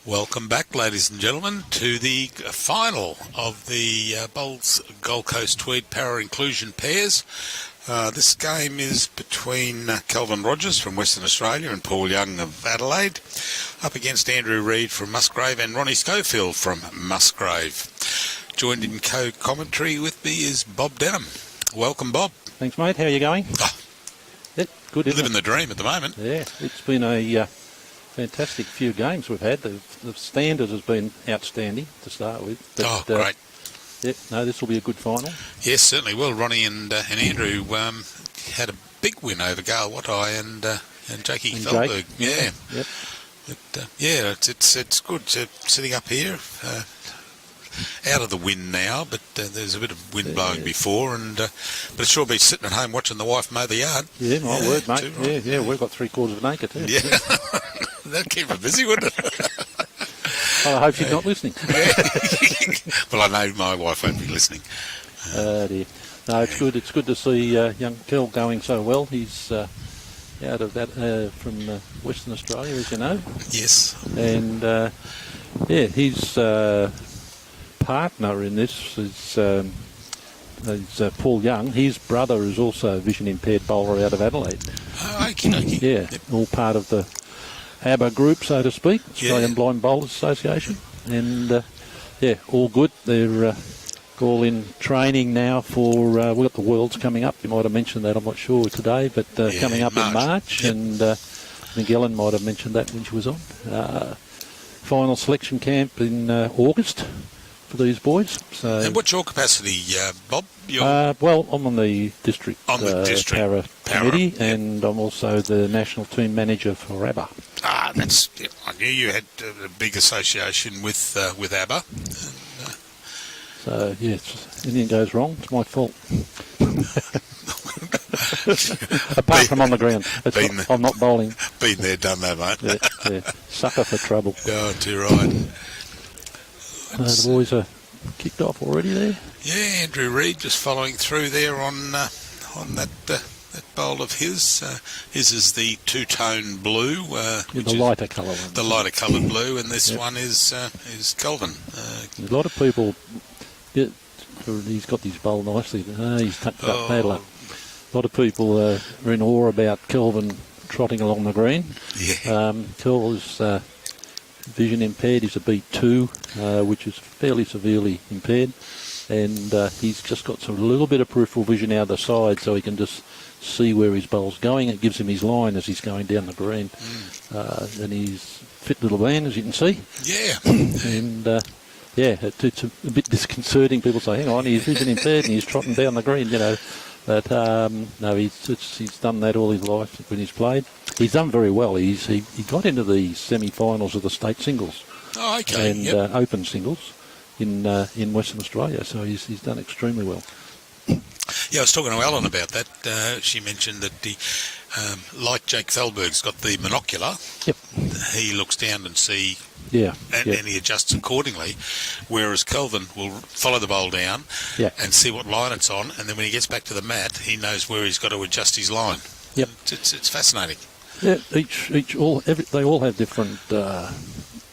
Welcome back, ladies and gentlemen, to the final of the Bowls Gold Coast-Tweed Para Inclusion Pairs. This game is between Kelvin Rogers from Western Australia and Paul Young of Adelaide, up against Andrew Reid from Musgrave and Ronnie Schofield from Musgrave. Joined in co-commentary with me is Bob Denham. Welcome, Bob. Thanks, mate. How are you going? Oh, yeah, good, isn't living the dream at the moment. Yeah, it's been a fantastic few games we've had. The standard has been outstanding to start with. But, great. This will be a good final. Yes, certainly will. Ronnie and Andrew had a big win over Gail Wattai and Jakey Feldberg. Yeah. Yep. It's good sitting up here. Out of the wind now, but there's a bit of wind blowing before, but it's sure be sitting at home watching the wife mow the yard. Yeah, might work, mate. Right. Yeah, we've got 3/4 of an acre too. Yeah, that'd keep her busy, wouldn't it? I hope she's not listening. Well, I know my wife won't be listening. Dear. No, it's good. It's good to see young Kel going so well. He's out of that from Western Australia, as you know. Yes. And he's. Partner in this is Paul Young. His brother is also a vision impaired bowler out of Adelaide. Oh, okey-dokey. Yeah, all part of the ABBA group, so to speak, Australian Blind Bowlers Association. And all good. They're all in training now for we've got the Worlds coming up. You might have mentioned that, I'm not sure today, but coming up in March. Yep. And I think Ellen might have mentioned that when she was on. Final selection camp in August for these boys. So, and what's your capacity, Bob? Well, I'm on the district, Para committee, and I'm also the national team manager for ABBA. I knew you had a big association with ABBA. So if anything goes wrong, it's my fault. Apart from on the ground, I'm not bowling. Been there, done that, mate. Yeah. Sucker for trouble. Oh, too right. The boys are kicked off already there. Yeah, Andrew Reid just following through there on that bowl of his. His is the two-tone blue, which the lighter colour one. The lighter coloured blue, and this one is Kelvin. A lot of people. He's got his bowl nicely. He's tucked it up paddler. A lot of people are in awe about Kelvin trotting along the green. Yeah. Kel is vision impaired. He's a B2, which is fairly severely impaired, and he's just got a little bit of peripheral vision out the side, so he can just see where his bowl's going. It gives him his line as he's going down the green, and he's a fit little man, as you can see. Yeah. And it's a bit disconcerting. People say, hang on, he's vision impaired and he's trotting down the green, But no, he's done that all his life when he's played. He's done very well. He got into the semi-finals of the state singles. Oh, okay. And open singles in Western Australia. So he's done extremely well. Yeah, I was talking to Ellen about that. She mentioned that like Jake Feldberg's got the monocular. Yep. He looks down and see. Yeah. And he adjusts accordingly, whereas Kelvin will follow the bowl down and see what line it's on, and then when he gets back to the mat, he knows where he's got to adjust his line. Yep. It's fascinating. Yeah, they all have different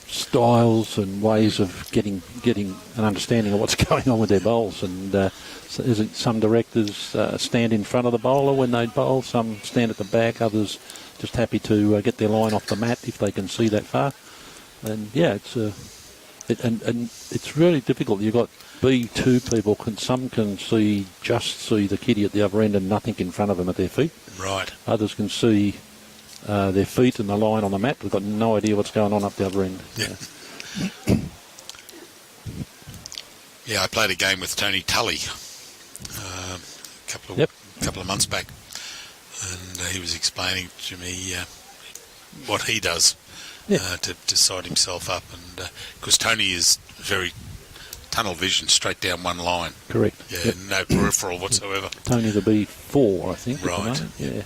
styles and ways of getting an understanding of what's going on with their bowls, and some directors stand in front of the bowler when they bowl, some stand at the back, others just happy to get their line off the mat if they can see that far. And it's really difficult. You've got B2 people. Some can see the kitty at the other end and nothing in front of them at their feet. Right. Others can see their feet and the line on the mat. They've got no idea what's going on up the other end. Yeah. Yeah, I played a game with Tony Tully a couple of months back, and he was explaining to me what he does. To side himself up, and because Tony is very tunnel vision, straight down one line. Correct. Yeah, no peripheral whatsoever. Tony the B4, I think. Right. Yeah.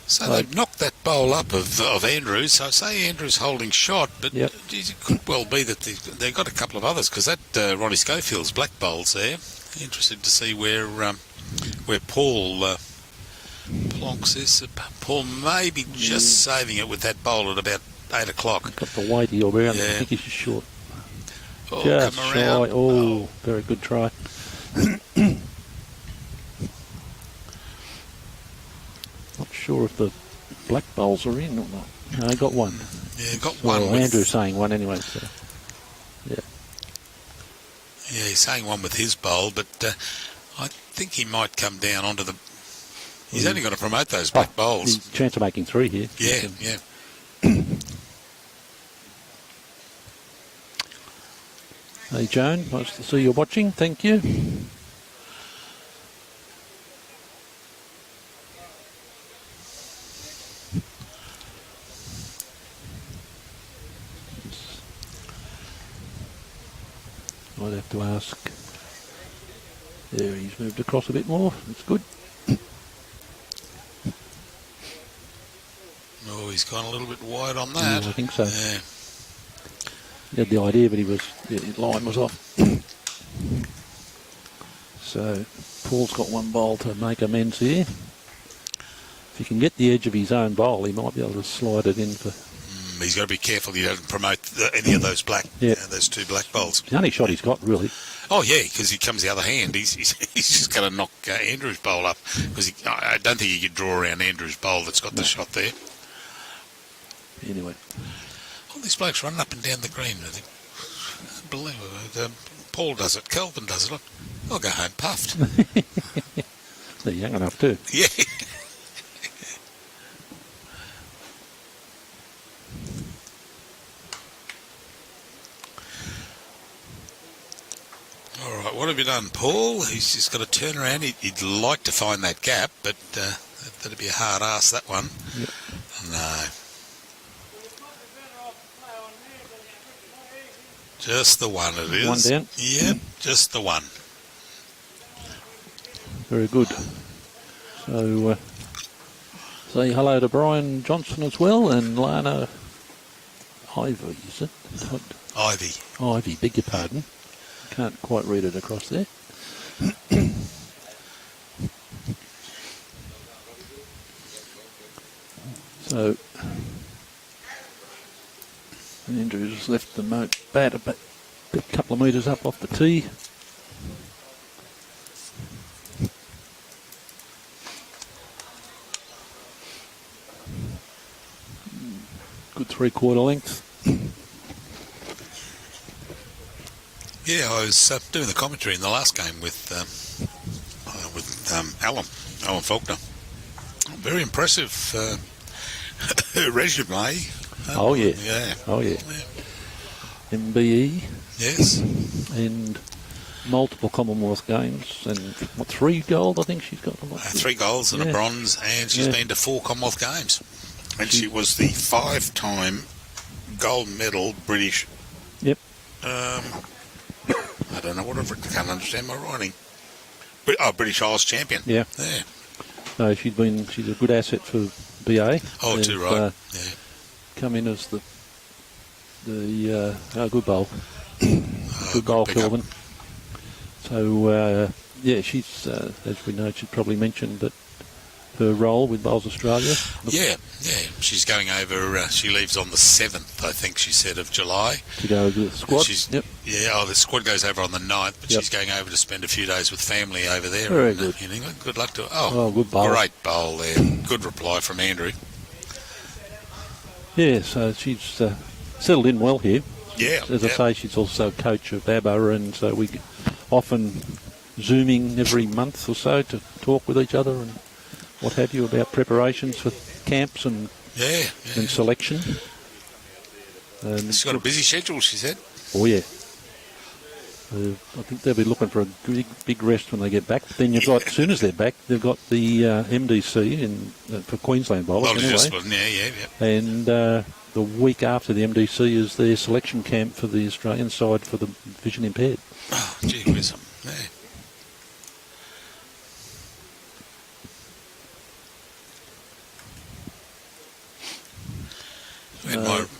So they've knocked that bowl up of Andrews. So I say Andrews holding shot, but it could well be that they've got a couple of others, because that Ronnie Schofield's black bowl's there. Interested to see where Paul plonks this. Paul may be just saving it with that bowl at about 8 o'clock. Got the weighty around. Yeah. I think he's just short. Oh, Just come shy. around. Oh, very good try. Not sure if the black bowls are in or not. No, I got one. Yeah, got one. Well, Andrew's saying one anyway. So, yeah. Yeah, he's saying one with his bowl, but I think he might come down onto the... He's only got to promote those black bowls. The chance of making 3 here. Yeah, yeah. Hey, Joan, nice to see you watching. Thank you. I'd have to ask. There, he's moved across a bit more. That's good. Oh, he's gone a little bit wide on that. Yeah, I think so. Yeah. He had the idea, but his line was off. So Paul's got one bowl to make amends here. If he can get the edge of his own bowl, he might be able to slide it in for... He's got to be careful he doesn't promote any of those black, those 2 black bowls. The only shot he's got, really. Oh, yeah, because he comes the other hand. He's just going to knock Andrew's bowl up, because I don't think he could draw around Andrew's bowl that's got the shot there. Anyway. All these blokes running up and down the green. I think, unbelievable. Paul does it. Kelvin does it. I'll go home puffed. They're young enough too. Yeah. All right, what have you done, Paul? He's just got to turn around. He'd like to find that gap, but that'd be a hard ask, that one. Yep. No. Just the one it is. One down? Yep, just the one. Very good. So, say hello to Brian Johnson as well, and Lana Ivy, is it? Ivy, beg your pardon. Can't quite read it across there. So, Andrews left the bat a couple of metres up off the tee. Good 3/4 length. Yeah, I was doing the commentary in the last game with Alan Faulkner. Very impressive resume. Oh yeah. Yeah. Oh yeah. MBE. Yes. And multiple Commonwealth Games, and 3 gold I think she's got. 3 golds and a bronze, and she's been to 4 Commonwealth Games. And she was the 5-time gold medal British. Yep. I don't know what I've written. I can't understand my writing. British Isles champion. Yeah. Yeah. No, she's a good asset for BA. Oh, too right. Come in as the good bowl. Good bowl, Kelvin. So she's as we know, she'd probably mentioned that her role with Bowls Australia. Yeah. She's going over. She leaves on the 7th, I think she said, of July. To go to the squad. Yep. Yeah. The squad goes over on the 9th, but she's going over to spend a few days with family over there. Very good. In England. Good luck to her. Good bowl. Great bowl there. Good reply from Andrew. Yeah, so she's settled in well here. Yeah. As I say, she's also coach of ABBA, and so we often Zooming every month or so to talk with each other and what have you about preparations for camps and selection. She's got a busy schedule, she said. Oh, yeah. I think they'll be looking for a big rest when they get back. Then you've got, as soon as they're back, they've got the MDC for Queensland Bowlers anyway. And the week after the MDC is their selection camp for the Australian side for the vision impaired. Oh, gee whiz. Yeah.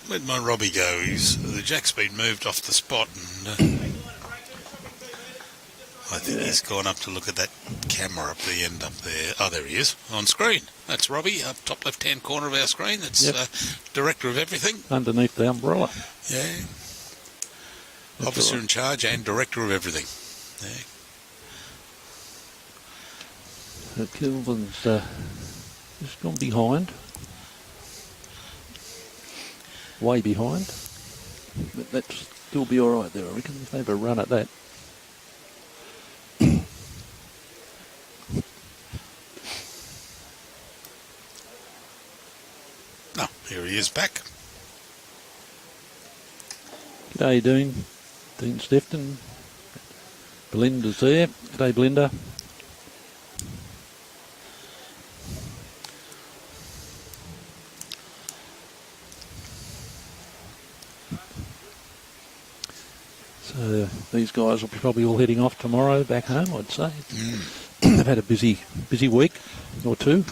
Where'd my Robbie go? The jack's been moved off the spot, and I think he's gone up to look at that camera up the end up there. Oh, there he is on screen. That's Robbie, up top left-hand corner of our screen. That's director of everything. Underneath the umbrella. Yeah. That's Officer right. in charge and director of everything. Yeah. Kilvin's just gone behind. Way behind. But that's still be all right there, I reckon, if they have a run at that. Oh, here he is back. G'day, Dean. Dean Stefton. Belinda's there. G'day, Belinda. So these guys will be probably all heading off tomorrow back home, I'd say. They've had a busy week or two.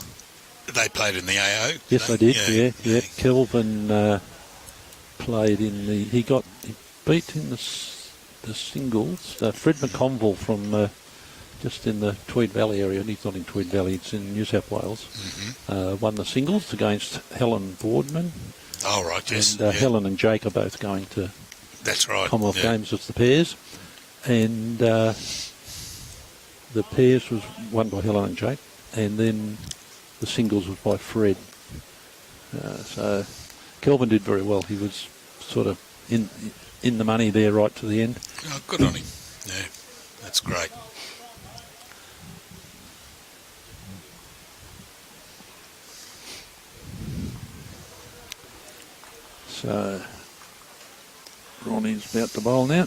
They played in the AO. Yes, they did. Yeah. Kelvin played in the. He beat in the singles. Fred McConville from just in the Tweed Valley area. He's not in Tweed Valley. It's in New South Wales. Won the singles against Helen Boardman. Oh right, yes. And Helen and Jake are both going to. That's right. Commonwealth Games as the pairs, and the pairs was won by Helen and Jake, and then the singles was by Fred. So Kelvin did very well. He was sort of in the money there right to the end. Oh, good on him. Yeah, that's great. So Ronnie's about to bowl now.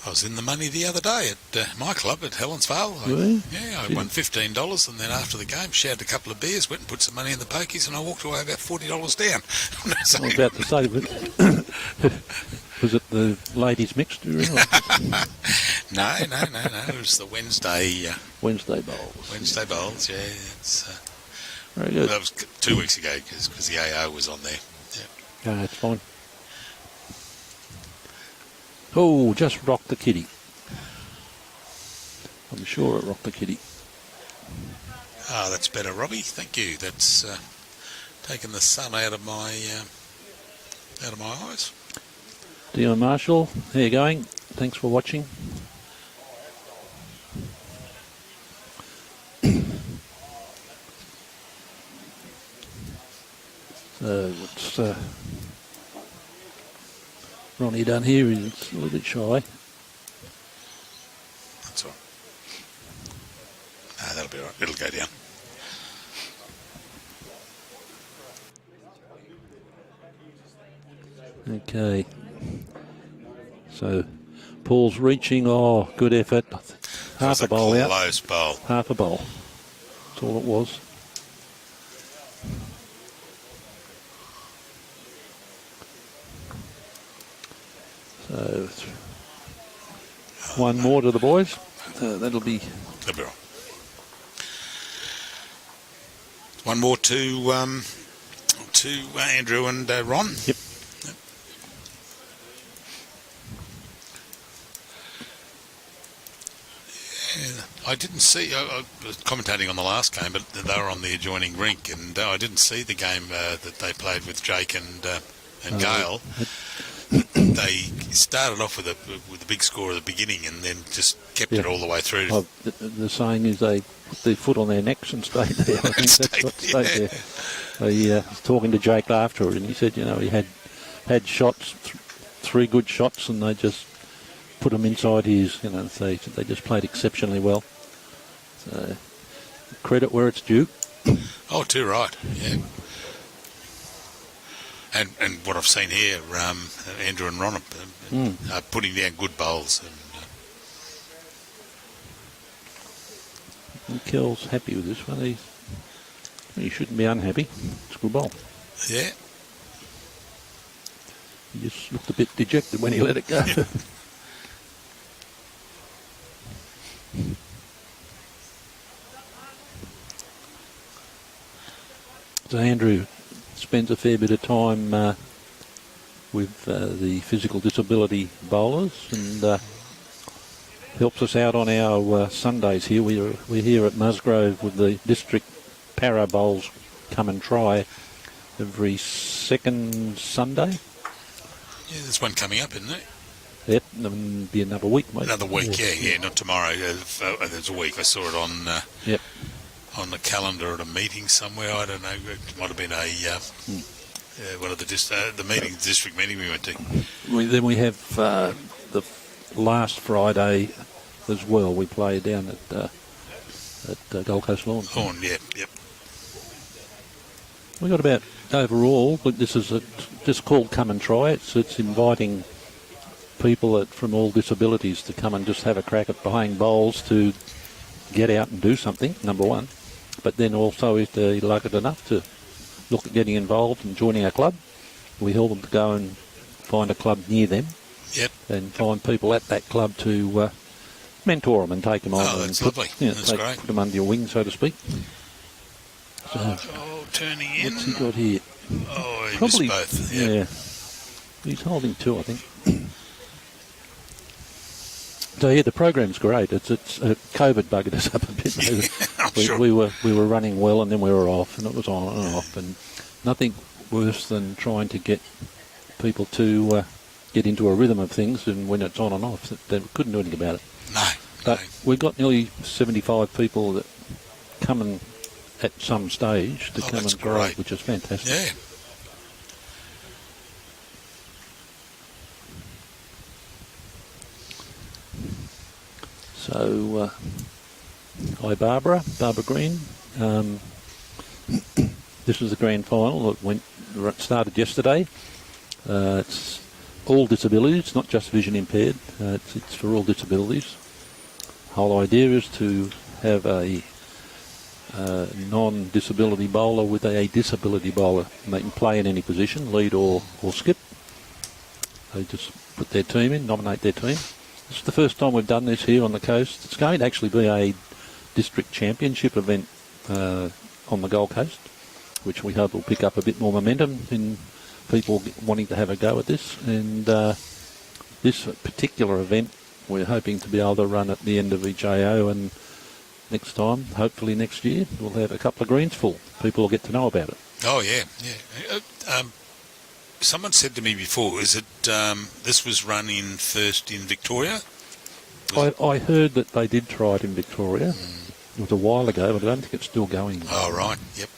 I was in the money the other day at my club at Helensvale. I won $15, and then after the game, shared a couple of beers, went and put some money in the pokies, and I walked away about $40 down. I was about to say, was it the ladies' mixture? No. It was the Wednesday bowls. Wednesday bowls, yeah. It's, very good. That was 2 weeks ago because the AO was on there. Yeah. No, it's fine. Oh, just rocked the kitty. I'm sure it rocked the kitty. Oh, that's better, Robbie. Thank you. That's taken the sun out of my eyes. Dion Marshall, how you going? Thanks for watching. So what's Ronnie done here? He's a little bit shy. That's all right. No, that'll be all right. It'll go down. Okay. So Paul's reaching. Oh, good effort. Half a bowl out. Close bowl. Half a bowl. That's all it was. So one more to the boys. That'll be right. One more to Andrew and Ron. Yep. Yeah, I didn't see. I was commentating on the last game, but they were on the adjoining rink, and I didn't see the game that they played with Jake and Gale. They started off with a big score at the beginning and then just kept it all the way through. Oh, the saying is they put their foot on their necks and stayed there. I think that's what stayed there. He was talking to Jake afterward, and he said, he had shots, 3 good shots, and they just put them inside his. They just played exceptionally well. So credit where it's due. Oh, too right. Yeah. And what I've seen here, Andrew and Ron are putting down good bowls. And Kel's happy with this one. He shouldn't be unhappy. It's a good bowl. Yeah. He just looked a bit dejected when he let it go. So Andrew spends a fair bit of time with the physical disability bowlers, and helps us out on our Sundays here. We're here at Musgrave with the district Parabowls come and try every second Sunday. Yeah, there's one coming up, isn't there? Yep, it'll be another week, mate. Another week, yeah, not tomorrow. There's a week. I saw it on the calendar at a meeting somewhere. I don't know. It might have been one of the district meeting we went to. Then we have the last Friday as well. We play down at Gold Coast Lawn. Lawn, yep. We got about overall. This is just called Come and Try. It's inviting people from all disabilities to come and just have a crack at playing bowls, to get out and do something, number one. But then also, if they're lucky enough to look at getting involved and joining a club, we help them to go and find a club near them. Yep. And find people at that club to mentor them and take them on. Oh, that's lovely. That's great. Put them under your wing, so to speak. So, turning in. What's he got here? Oh, he probably missed both. Yeah. He's holding two, I think. So yeah, the program's great. It's COVID buggered us up a bit. Sure. We were running well, and then we were off, and it was on and off, and nothing worse than trying to get people to get into a rhythm of things, and when it's on and off, they couldn't do anything about it. No. But we've got nearly 75 people that come and at some stage to come and try, which is fantastic. Yeah. So, hi Barbara Green. This is the grand final that started yesterday. It's all disabilities, not just vision impaired. It's for all disabilities. The whole idea is to have a non-disability bowler with a disability bowler, and they can play in any position, lead or skip. They just put their team in, nominate their team. This is the first time we've done this here on the coast. It's going to actually be a district championship event on the Gold Coast, which we hope will pick up a bit more momentum in people wanting to have a go at this. And this particular event, we're hoping to be able to run at the end of each AO, and next time, hopefully next year, we'll have a couple of greens full. People will get to know about it. Oh, yeah. Someone said to me before, is it this was run in first in Victoria? I heard that they did try it in Victoria. It was a while ago, but I don't think it's still going. Oh, right. Yep.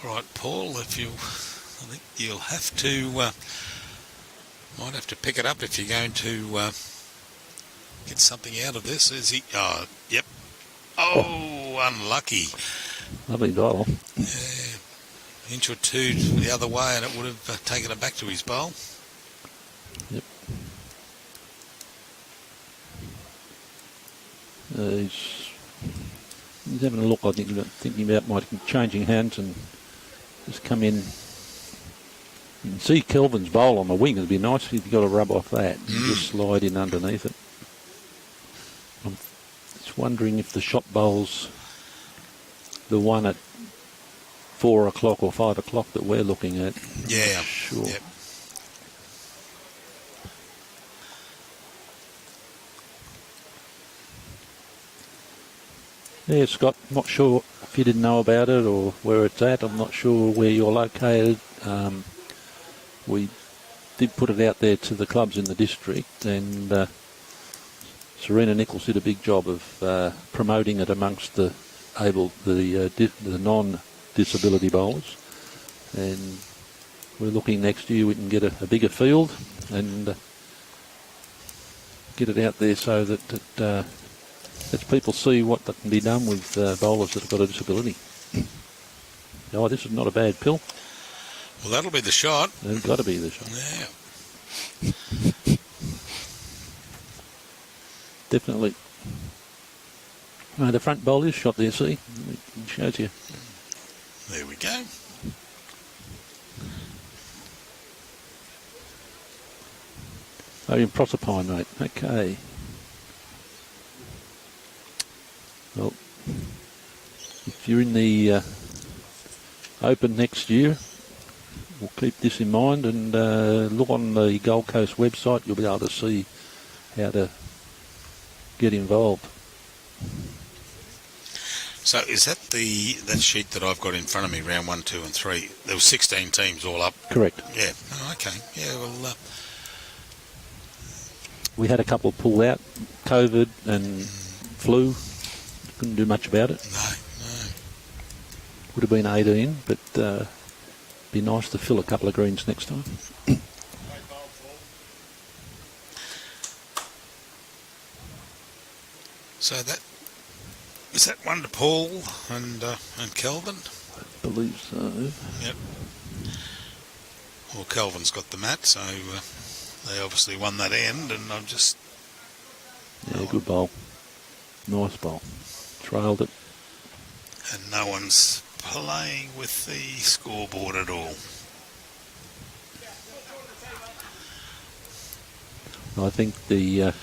All right, Paul, I think you'll have to, might have to pick it up if you're going to get something out of this. Is he? Oh, yep. Oh, unlucky. Lovely dial. Yeah, inch or two the other way, and it would have taken it back to his bowl. Yep. He's having a look, I think, thinking about changing hands and just come in. You can see Kelvin's bowl on the wing. It'd be nice if you've got to rub off that and just slide in underneath it. I'm just wondering if the shot bowl's the one at 4 o'clock or 5 o'clock that we're looking at. Yeah, sure. Yep. Yeah, Scott, not sure if you didn't know about it or where it's at. I'm not sure where you're located. We did put it out there to the clubs in the district, and Serena Nichols did a big job of promoting it amongst the non-disability bowlers. And we're looking next year we can get a bigger field and get it out there so that lets people see what that can be done with bowlers that have got a disability. Oh, this is not a bad pill. Well, that'll be the shot. It's got to be the shot. Yeah. Definitely. The front bowler's shot there, see? It shows you. There we go. Oh, in Proserpine, mate. Okay. Well, if you're in the Open next year, we'll keep this in mind and look on the Gold Coast website. You'll be able to see how to get involved. So is that that sheet that I've got in front of me, round 1, 2 and 3? There were 16 teams all up. Correct. Yeah. Oh, okay. Yeah, well... we had a couple pull out, COVID and flu. Couldn't do much about it. No. Would have been 18, but be nice to fill a couple of greens next time. So is that one to Paul and Kelvin? I believe so. Yep. Well, Kelvin's got the mat, so they obviously won that end, and I've just... Yeah, good bowl. Nice bowl. Trailed it. And no one's playing with the scoreboard at all. I think the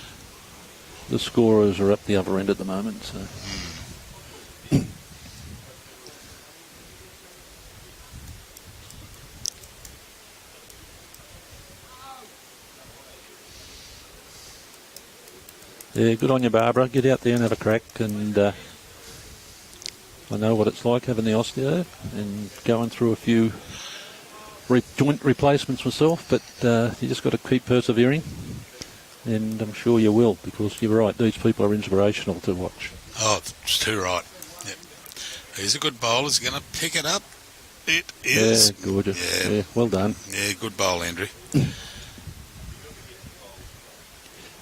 scorers are up the other end at the moment. So. Yeah, good on you, Barbara. Get out there and have a crack. And I know what it's like having the osteo and going through a few joint replacements myself, but you just got to keep persevering. And I'm sure you will, because you're right, these people are inspirational to watch. Oh, it's too right. Yep. He's a good bowler. He's going to pick it up. It is. Yeah, gorgeous. Yeah, well done. Yeah, good bowl, Andrew.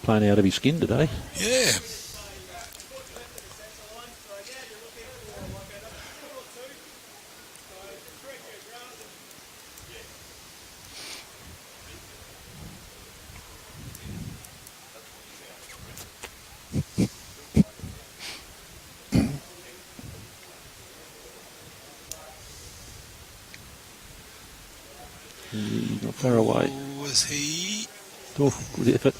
Playing out of his skin today. Yeah. He's not far away. Was he? Oh, good effort.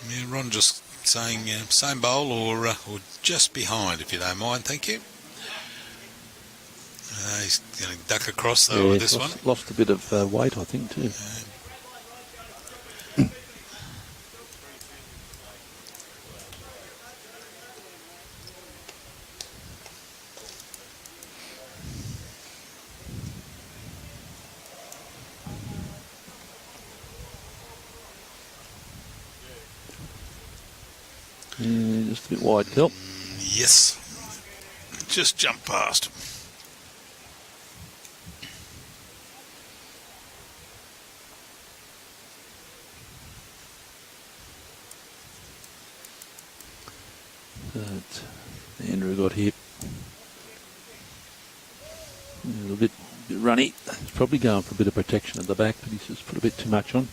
Yeah, Ron just saying same bowl or just behind, if you don't mind, thank you. He's going to duck across though with this one. Lost a bit of weight, I think, too. Just a bit wide, Kel. Yes. Just jump past. But Andrew got hit. A little bit runny. He's probably going for a bit of protection at the back, but he's just put a bit too much on.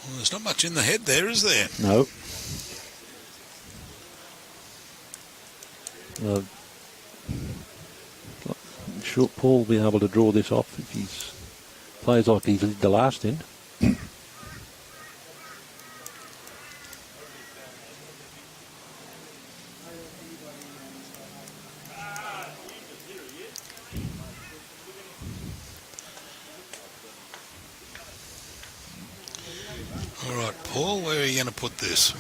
Well, there's not much in the head there, is there? No. I'm sure Paul will be able to draw this off if he plays like he did the last end. All right, Paul, where are you going to put this?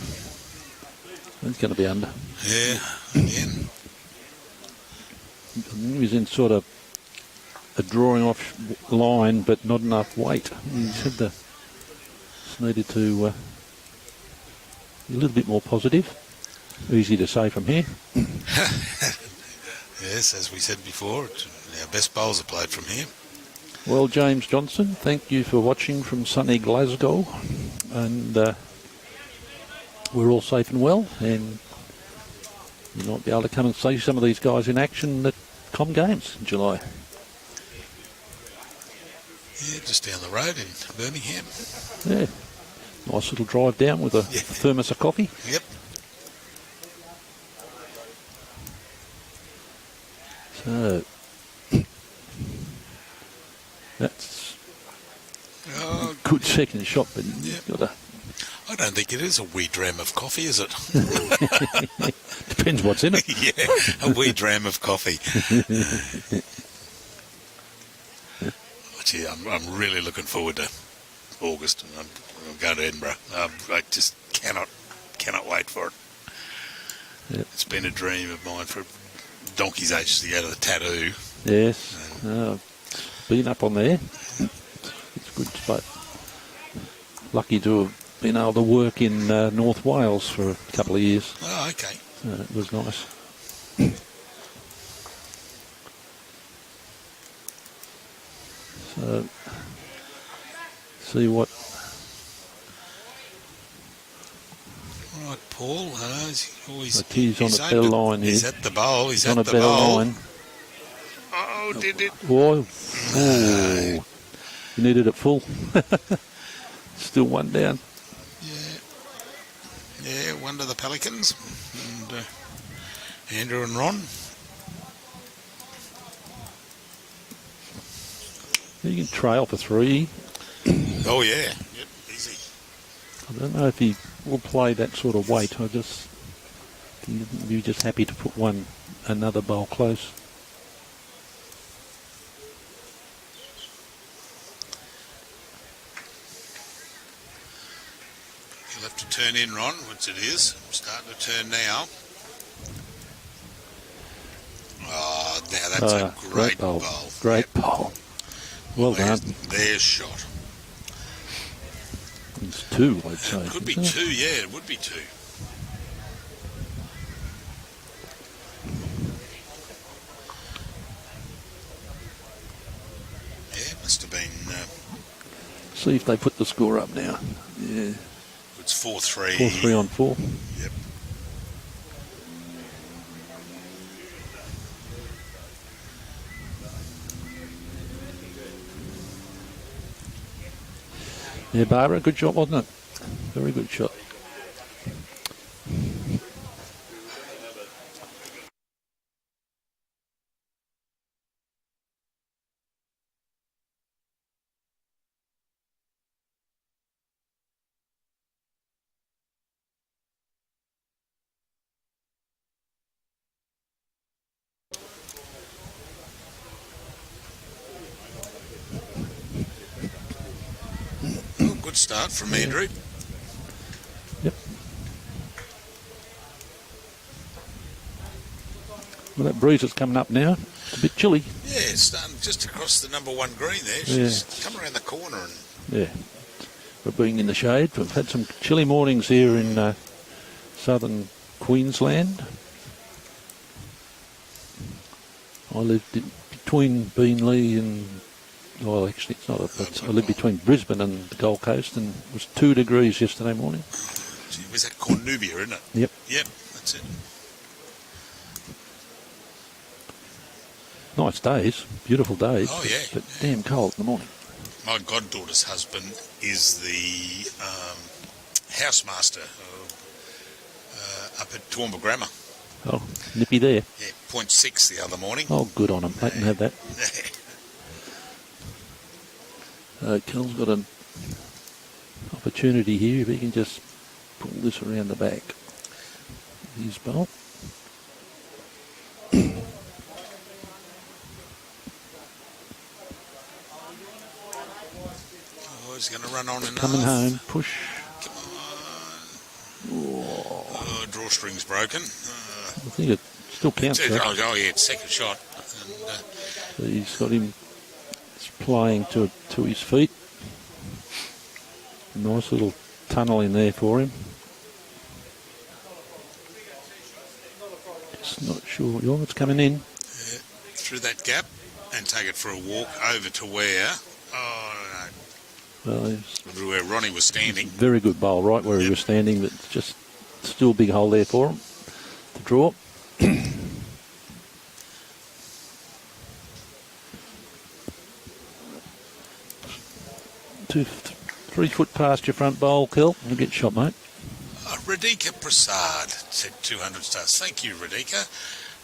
It's going to be under. Yeah, again. He was in sort of a drawing off line, but not enough weight. He said just needed to be a little bit more positive. Easy to say from here. Yes, as we said before, our best bowls are played from here. Well, James Johnson, thank you for watching from sunny Glasgow. And we're all safe and well. And you might be able to come and see some of these guys in action at Com Games in July. Yeah, just down the road in Birmingham. Yeah. Nice little drive down with a thermos of coffee. Yep. So that's a good second shot, but you've got to... I don't think it is a wee dram of coffee, is it? Depends what's in it. Yeah, a wee dram of coffee. Gee, I'm really looking forward to August. I'm going to Edinburgh. I just cannot wait for it. Yep. It's been a dream of mine for donkey's age to go to the tattoo. Yes, been up on there. It's a good spot. Lucky to have been able to work in North Wales for a couple of years. Oh, okay. It was nice. So, see what... All right, Paul. He's on the bell line here. He's at the bowl. He's on at the the bell bowl. line. Oh, did it? Oh, you needed it full. Still one down. Yeah, one to the Pelicans. And Andrew and Ron. You can trail for 3. Oh, yeah. Yep, easy. I don't know if he will play that sort of weight. You're just happy to put another bowl close. You'll have to turn in, Ron, which it is. I'm starting to turn now. Oh, now that's a great bowl. Great bowl. Well done. There's shot. It's 2, I'd say. It could be 2, yeah, it would be 2. Yeah, must have been... See if they put the score up now. Yeah. It's 4-3. 4-3 on 4. Yep. Yeah, Barbara, good shot, wasn't it? Very good shot. Good start from Andrew. Yep. Well, that breeze is coming up now. It's a bit chilly. Yeah, it's starting just across the number 1 green there. Yeah. She's come around the corner. And yeah. We're being in the shade. We've had some chilly mornings here in southern Queensland. I lived between Beenleigh and... Well, actually, it's not. I live between Brisbane and the Gold Coast, and it was 2 degrees yesterday morning. Was that Cornubia, isn't it? Yep. Yep, that's it. Nice days, beautiful days. Oh, yeah. But damn cold in the morning. My goddaughter's husband is the housemaster up at Toowoomba Grammar. Oh, nippy there. Yeah, 0.6 the other morning. Oh, good on him. They can have that. Kel's got an opportunity here if he can just pull this around the back. His bowl. Oh, he's going to run on and Coming home, push. Come on. Oh, drawstring's broken. I think it still counts. Oh, yeah, it's second shot. And, so he's got him playing to his feet. Nice little tunnel in there for him. Just not sure. Oh, it's coming in. Through that gap and take it for a walk over to where? Oh, no. Well, where Ronnie was standing. Very good bowl, right where he was standing, but just still a big hole there for him to draw. 3 foot past your front bowl, Kel. You'll get shot, mate. Radhika Prasad said 200 stars. Thank you, Radhika.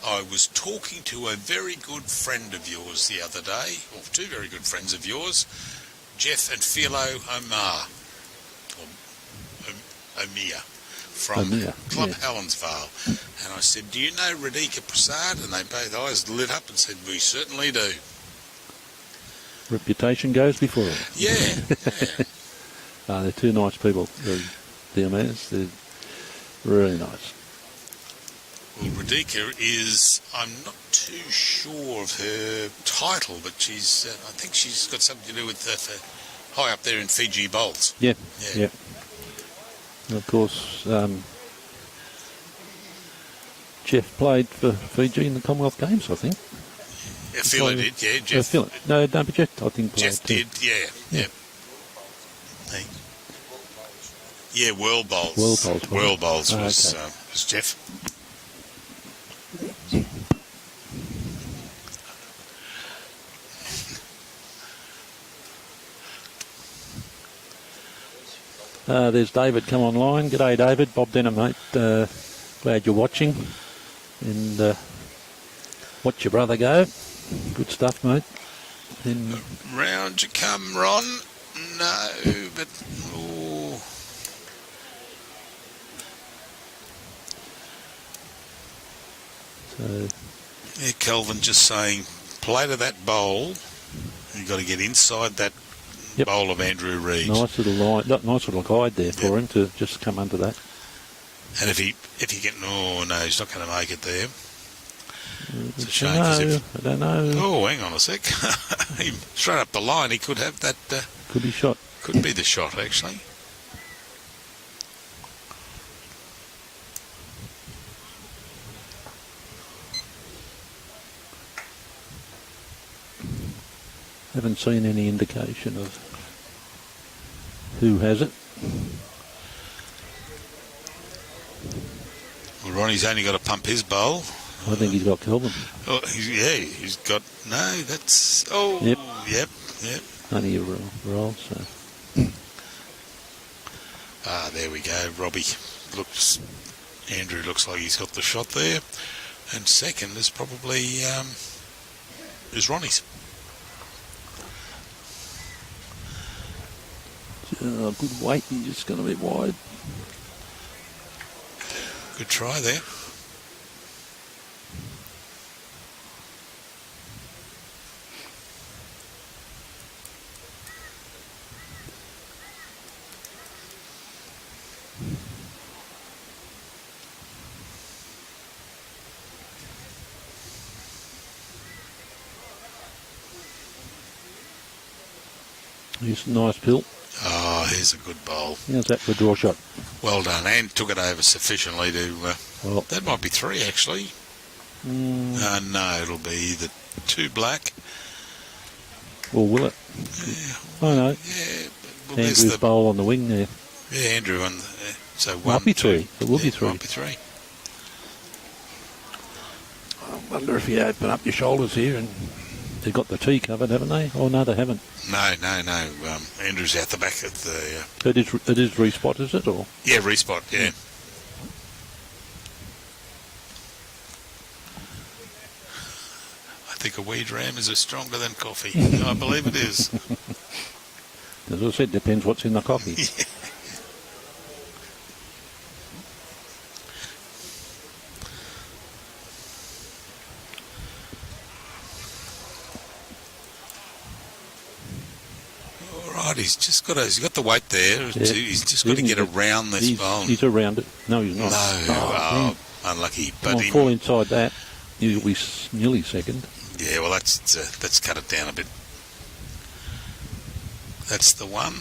I was talking to a very good friend of yours the other day, or two very good friends of yours, Jeff and Philo Omar, or Omir, from Club Helensvale. And I said, do you know Radhika Prasad? And they both eyes lit up and said, we certainly do. Reputation goes before it. Yeah. They're two nice people, the DMS. They're really nice. Well, Radhika is, I'm not too sure of her title, but she's, I think she's got something to do with high up there in Fiji Bowls. Yeah. And of course, Jeff played for Fiji in the Commonwealth Games, I think. Yeah, Philo did, yeah. Jeff. No, but Jeff, I think, played Jeff too. did, yeah. Yeah, World Bowls. World Bowls Was Jeff. There's David come online. G'day, David. Bob Denham, mate. Glad you're watching. And watch your brother go. Good stuff, mate. And Round you come, Ron. No, but... Oh. so, Yeah, Kelvin just saying, play to that bowl. You've got to get inside that bowl of Andrew Reid. nice little line, nice little guide there for him to just come under that. And if he get, oh no, he's not going to make it there. It's a shame. I don't know. Oh, hang on a sec. Straight up the line, he could have that. Could be shot. Could be the shot, actually. Haven't seen any indication of who has it. Well, Ronnie's only got to pump his bowl. I think he's got Kelvin. Oh, he's got... No, that's... Oh, yep. Only a roll, so... There we go. Andrew looks like he's got the shot there. And second is probably... is Ronnie's. Good weight, he's just going to be wide. Good try there. He's a nice pill. Oh, here's a good bowl. How's that for a draw shot? Well done, and took it over sufficiently to... that might be three, actually. No, it'll be the two black. Or will it? Yeah. I know. Yeah. Well, Andrew's bowl on the wing there. Yeah, Andrew on so one. Might be three. It will be three. Might be three. I wonder if you open up your shoulders here and they've got the tee covered, haven't they? Oh, no, they haven't. No. Andrew's out the back of the... It is respot, is it? Or? Yeah, respot, yeah. I think a weed ram is stronger than coffee. I believe it is. As I said, depends what's in the coffee. Yeah. He's got the weight there. Yeah. He's just got to get around this bowl. He's around it. No, he's not. No, unlucky. But he'll fall inside that. He'll be nearly second. Yeah, well, let's cut it down a bit. That's the one.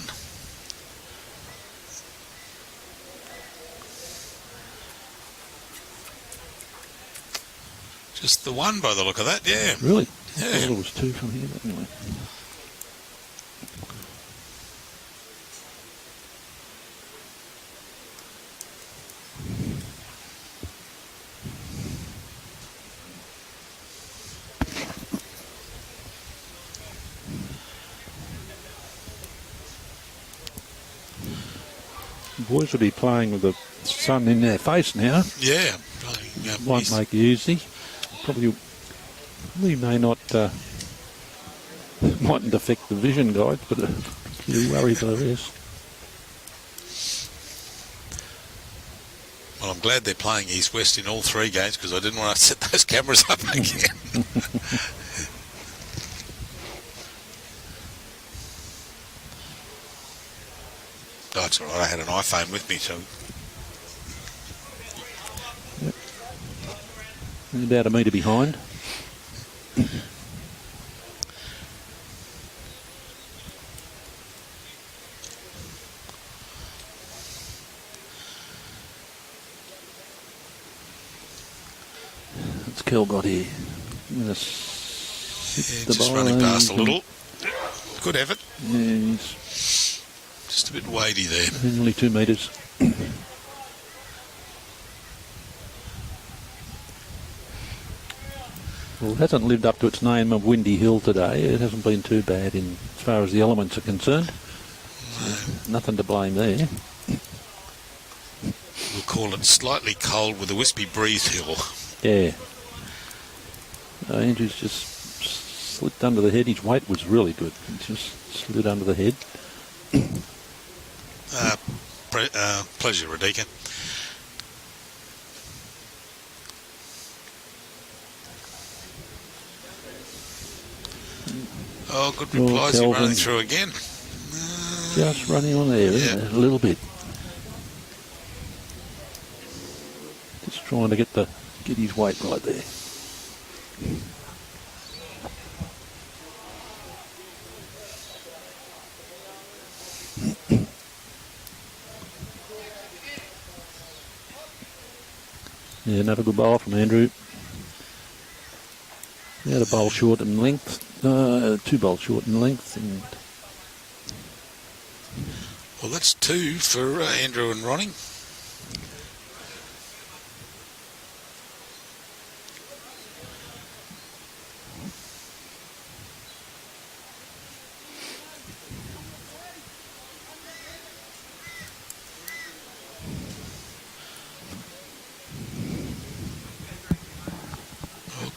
Just the one by the look of that, yeah. Really? Yeah. I thought it was two from here, but anyway. Boys will be playing with the sun in their face now. Yeah. Won't make it easy. probably may not mightn't affect the vision guides, but you worry for this. Well, I'm glad they're playing East-West in all 3 games because I didn't want to set those cameras up again. Oh, it's all right. I had an iPhone with me, so... Yep. About a metre behind. What's Kel got here? Just running past a little. Good effort. Yeah, he's just a bit weighty there. nearly 2 metres. Well, it hasn't lived up to its name of Windy Hill today. It hasn't been too bad as far as the elements are concerned. So nothing to blame there. We'll call it slightly cold with a wispy breeze hill. Yeah. Andrew's just slipped under the head. His weight was really good. He just slid under the head. Pleasure, Radika. Oh, good replies. You're running through again. Just running on there, isn't it? A little bit. Just trying to get his weight right there. Yeah, another good bowl from Andrew. He had a bowl short in length, 2 bowls short in length. And well, that's 2 for Andrew and Ronnie.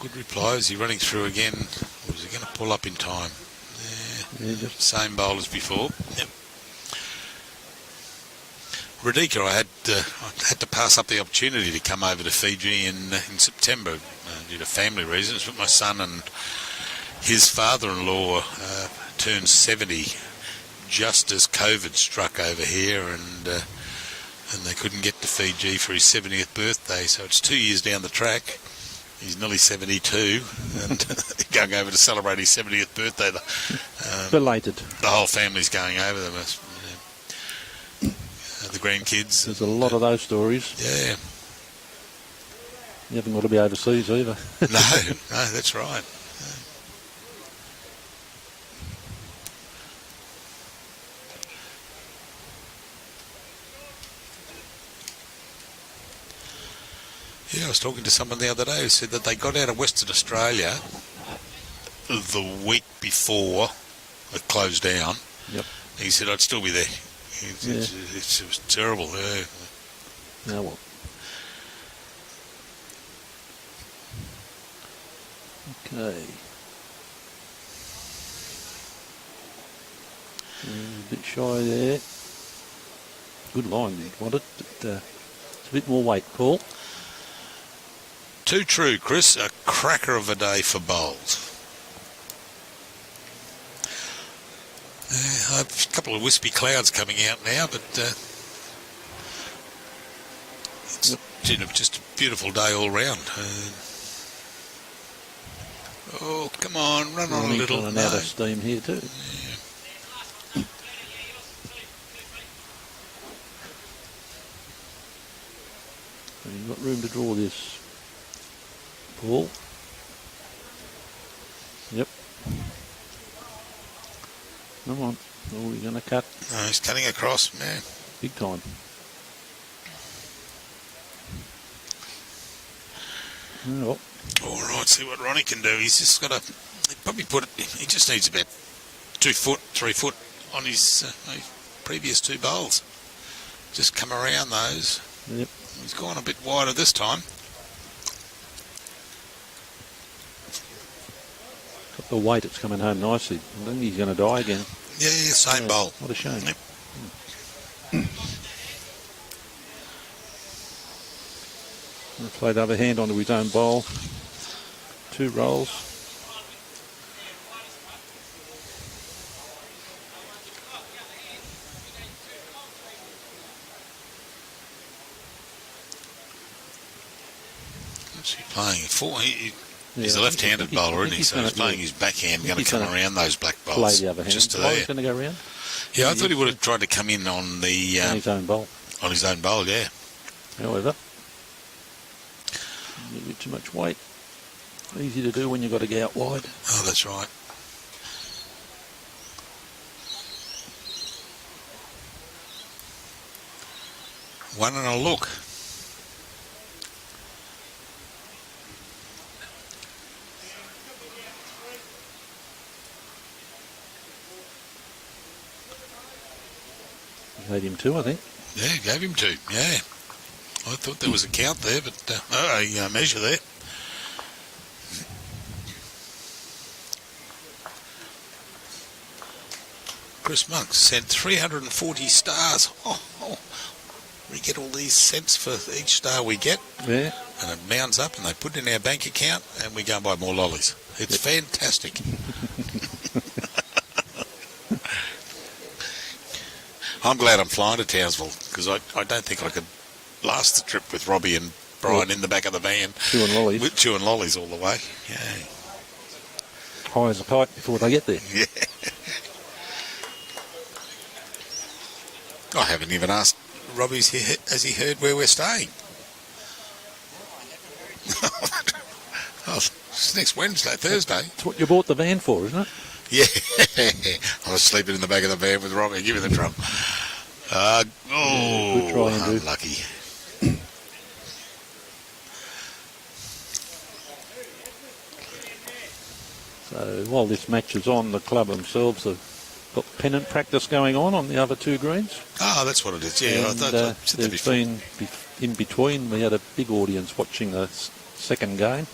Good reply. Is he running through again? Or is he going to pull up in time? Yeah, just same bowl as before. Yep. Radika, I had to pass up the opportunity to come over to Fiji in September due to family reasons, but my son and his father-in-law turned 70 just as COVID struck over here, and they couldn't get to Fiji for his 70th birthday, so it's 2 years down the track. He's nearly 72 and going over to celebrate his 70th birthday. Belated. The whole family's going over there. The grandkids. There's a lot of those stories. Yeah. You haven't got to be overseas either. No, that's right. Yeah, I was talking to someone the other day who said that they got out of Western Australia the week before it closed down. Yep. He said, I'd still be there. It was terrible. Yeah. Oh, well. Okay. A bit shy there. Good line, you want it, but it's a bit more weight, Paul. Too true, Chris. A cracker of a day for bowls. I have a couple of wispy clouds coming out now, but it's just a beautiful day all round. Oh, come on, run on a little. Running out of steam here too. Yeah. So you've got room to draw this, Paul. Yep. Come on. Oh, you're going to cut. No, he's cutting across. Yeah. Big time. Oh. All right, see what Ronnie can do. He's just got to probably he just needs about 2 foot, 3 foot on his previous 2 bowls. Just come around those. Yep. He's gone a bit wider this time. Got the weight, it's coming home nicely. I think he's going to die again. Yeah, same bowl. What a shame. Yep. Play the other hand onto his own bowl. 2 rolls. What's he playing? He's Yeah, a left-handed bowler, isn't he? So he's playing his backhand, going to come around those black Play bowls. the other hand. Just to Bowl's there. going to go round. Yeah, I thought he would have tried to come in on the On his own bowl. on his own bowl. Yeah. However, a little bit too much weight. Easy to do when you've got to go out wide. Oh, that's right. One and a look. Gave him 2, I think. Yeah, gave him 2. Yeah. I thought there was a count there, but a measure there. Chris Monk sent 340 stars. We get all these cents for each star we get. Yeah. And it mounds up and they put it in our bank account and we go and buy more lollies. It's fantastic. I'm glad I'm flying to Townsville because I don't think I could last the trip with Robbie and Brian in the back of the van. Chewing lollies. With chewing lollies all the way. Yeah. High as a kite before they get there. Yeah. I haven't even asked Robbie, has he heard where we're staying? Oh, it's next Wednesday, Thursday. That's what you bought the van for, isn't it? Yeah. I was sleeping in the back of the van with Robbie. Give me the drum. Good try, Andrew. Unlucky. So while this match is on, the club themselves have got pennant practice going on the other 2 greens. Oh, that's what it is. Yeah, I And, thought I said that there's before. been in between. We had a big audience watching the second game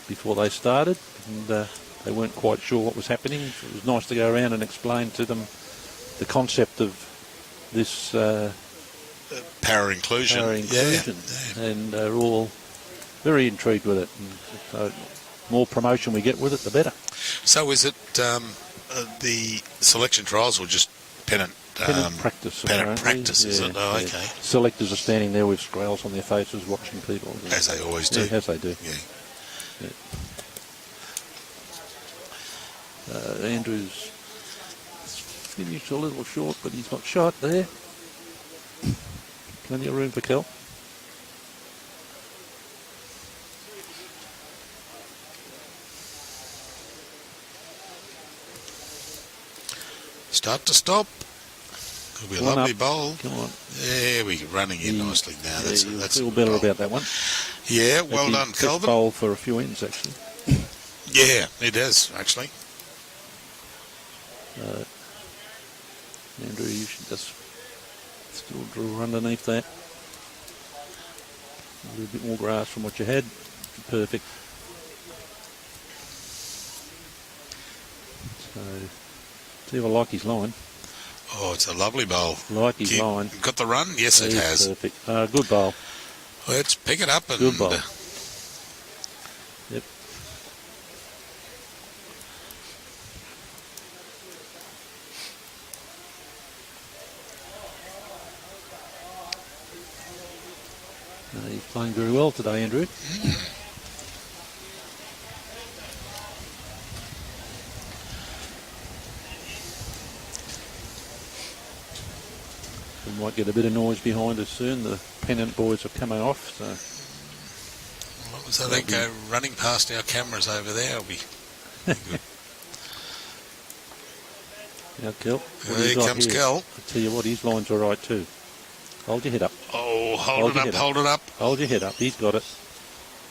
before they started, and they weren't quite sure what was happening. It was nice to go around and explain to them the concept of this Power inclusion. Yeah. And they're all very intrigued with it. And so more promotion we get with it, the better. So is it the selection trials or just pennant? Pennant practice. Pennant apparently. practice, is it? Oh, yeah. okay. Selectors are standing there with scowls on their faces watching people. As they always do. Yeah, as they do. Yeah. Andrew's finished a little short, but he's got shot there. Plenty of room for Kel. Start to stop. Could be a lovely bowl. Come on. Yeah, we're running in nicely now. That's feel better about that one. Yeah, well done, Calvin. Bowl for a few ends, actually. Yeah, it is, actually. Andrew, you should just still draw underneath that. A little bit more grass from what you had. Perfect. So, see if I like his line. Oh, it's a lovely bowl. Like his line. Got the run? Yes, it has. Perfect. Good bowl. Let's pick it up and... Good bowl. Yep. He's playing very well today, Andrew. We might get a bit of noise behind us soon. The pennant boys are coming off. So they go running past our cameras over there. It'll be good. Now, Kel. Here comes Kel. I tell you what, his line's all right too. Hold your head up. Oh, hold it up. Hold your head up. He's got it.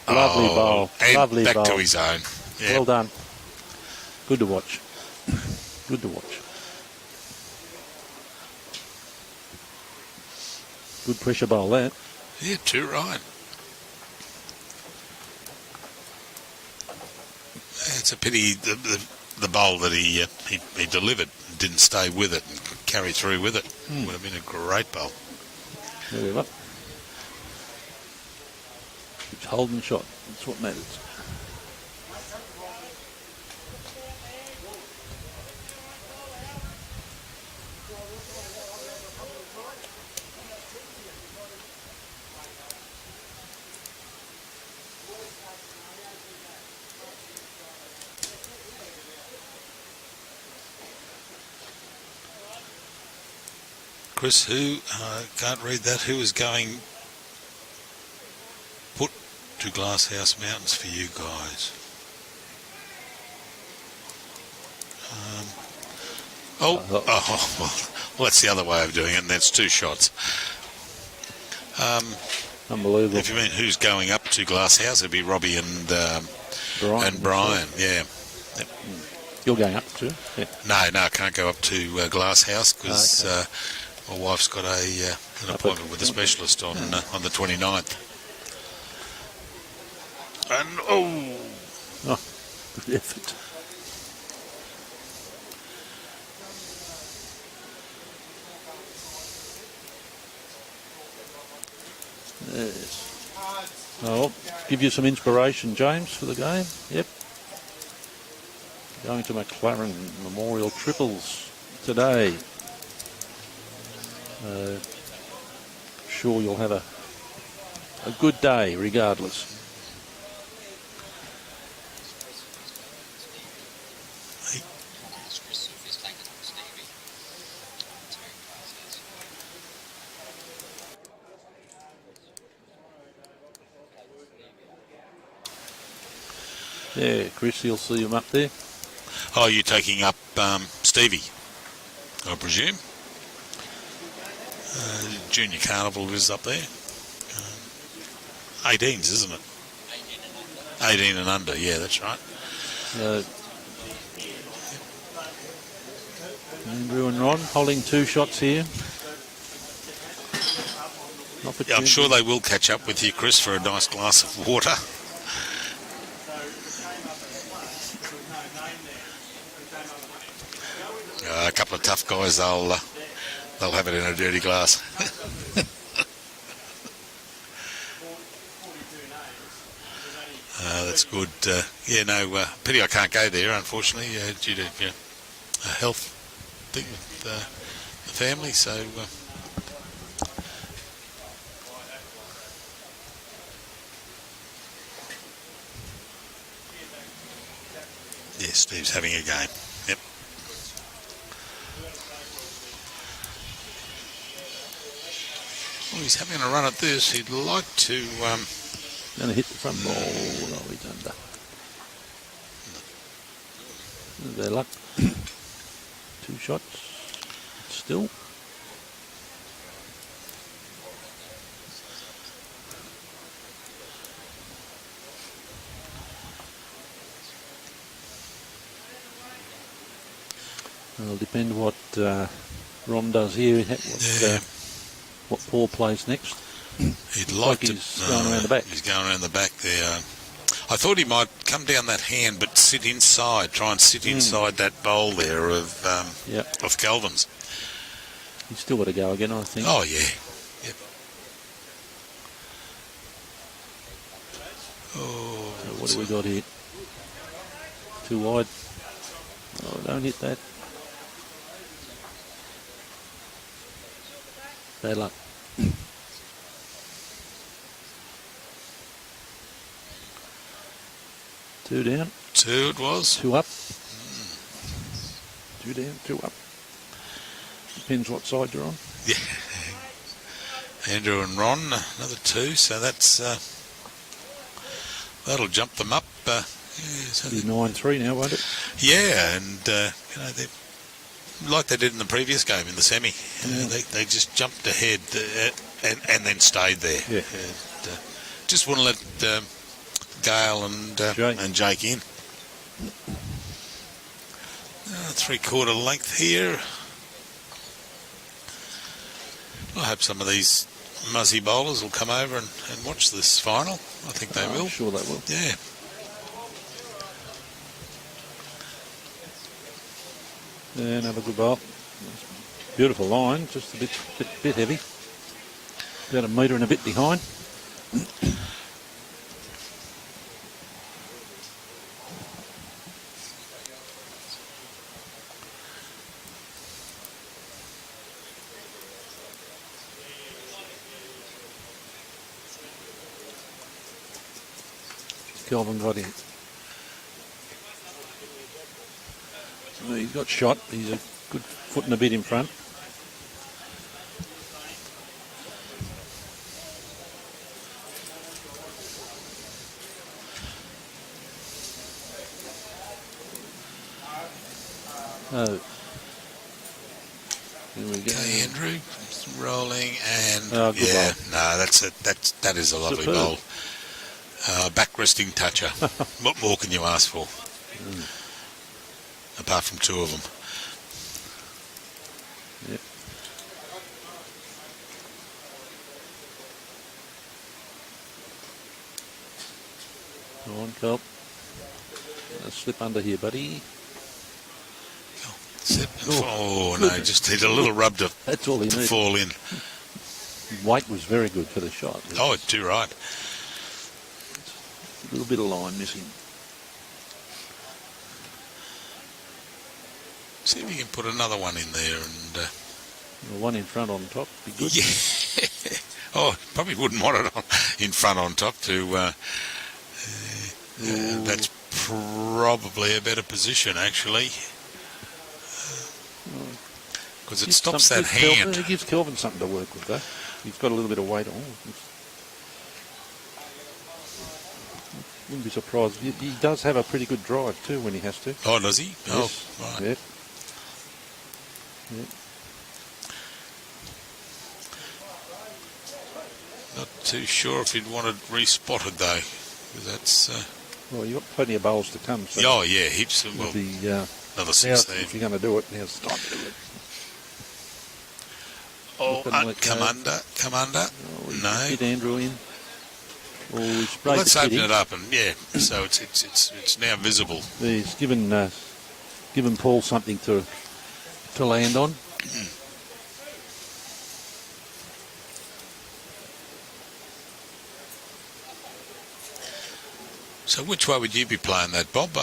Lovely bowl. And Lovely back bowl. to his own. Yeah. Well done. Good to watch. Good to watch. Good pressure bowl, that. Yeah, too right. it's a pity the bowl that he delivered didn't stay with it and carry through with it. Would have been a great bowl. There we go. It's holding shot. That's what matters. Chris, who, can't read that, who is going put to Glasshouse Mountains for you guys? Well, that's the other way of doing it, and that's 2 shots. Unbelievable. If you mean who's going up to Glasshouse, it'd be Robbie and Brian, yeah. Yep. You're going up too? Yeah. No, I can't go up to Glasshouse because my wife's got an appointment with a specialist on the 29th. And Good effort. Yes. I'll give you some inspiration, James, for the game. Yep. Going to McLaren Memorial Triples today. Sure you'll have a good day regardless. Yeah, Chris, you'll see him up there. Oh, you're taking up Stevie, I presume. Junior Carnival is up there. 18s, isn't it? 18 and under, yeah, that's right. Andrew and Ron holding 2 shots here. Yeah, I'm sure they will catch up with you, Chris, for a nice glass of water. A couple of tough guys, they'll have it in a dirty glass. That's good. Pity I can't go there, unfortunately, due to a health thing with the family. So yeah, Steve's having a game. Yep. Well, he's having a run at this. He'd like to... Going to hit the front ball. Oh, he's under. Their luck. 2 shots. Still. It'll depend what Ron does here. What Paul plays next. He'd like to. He's going around the back. He's going around the back there. I thought he might come down that hand, but sit inside. Try and sit inside that bowl there of Calvin's. He's still got to go again, I think. Oh yeah. Yep. Oh. So what do we got here? Too wide. Oh, don't hit that. Bad luck. Two down. 2 it was. 2 up. 2 down, 2 up. Depends what side you're on. Yeah. Andrew and Ron, another 2. So that's that'll jump them up. So 9-3 now, won't it? Yeah, and they like they did in the previous game in the semi. They just jumped ahead and then stayed there. Yeah. Just want to let Gail and Jake in. 3/4 length here. I hope some of these muzzy bowlers will come over and watch this final. I think they will. I'm sure they will. Yeah. Yeah, another good bowl. Beautiful line, just a bit heavy. About a metre and a bit behind. Kelvin got in. Well, he's got shot. He's a good foot and a bit in front. Oh. Here we go. Okay, Andrew, rolling and yeah, no, that is a lovely bowl. Back resting toucher. What more can you ask for? Apart from two of them. Yep. Come on, Kelp. Slip under here, buddy. Oh no, just need a little rub to That's all he needed. fall in. Weight was very good for the shot. Oh, too right. A little bit of line missing. See if you can put another one in there and. The one in front on top be good. Yeah. Oh, probably wouldn't want it in front on top to. That's probably a better position actually. Because it stops that hand. It gives Kelvin something to work with, though. He's got a little bit of weight on. Wouldn't be surprised. He does have a pretty good drive, too, when he has to. Oh, does he? Yes. Oh, right. Yep. Yep. Not too sure if he'd want it respotted, though. That's... Well, you've got plenty of bowls to come. So oh, yeah, heaps. Well, another 6 there. If you're going to do it, now's the time to do it. Oh, come under. Oh, No. Hit Andrew in. Oh, well, let's open it up and so it's now visible. He's given Paul something to land on. So which way would you be playing that, Bob?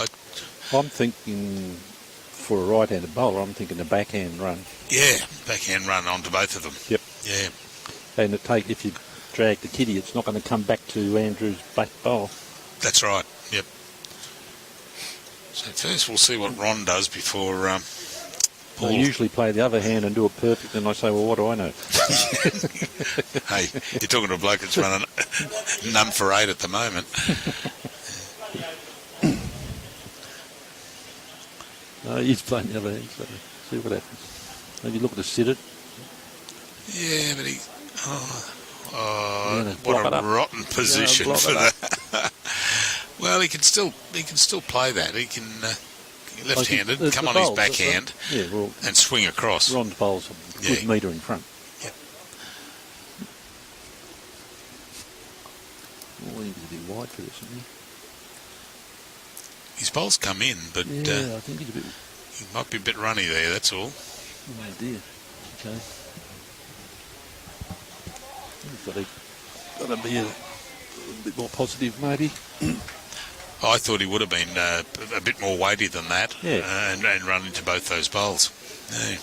I'm thinking for a right-handed bowler, I'm thinking a backhand run. Yeah, backhand run onto both of them. Yep. Yeah. And if you drag the kitty, it's not going to come back to Andrew's back bowl. That's right. Yep. So first we'll see what Ron does before Paul. I usually play the other hand and do it perfect, and I say, well, what do I know? Hey, you're talking to a bloke that's running none for 8 at the moment. No, he's playing the other hand, so see what happens. Maybe look to sit it. Yeah, but he... what a rotten position for that. Well, he can still play that. He can left-handed, come on his backhand, and swing across. Ron's bowl's a good metre in front. Yep. Oh, he's a bit wide for this, isn't he? His bowl's come in, but I think he's a bit. He might be a bit runny there. That's all. Oh dear. Okay. He's got to be a bit more positive, maybe. I thought he would have been a bit more weighty than that, and run into both those bowls. Yeah.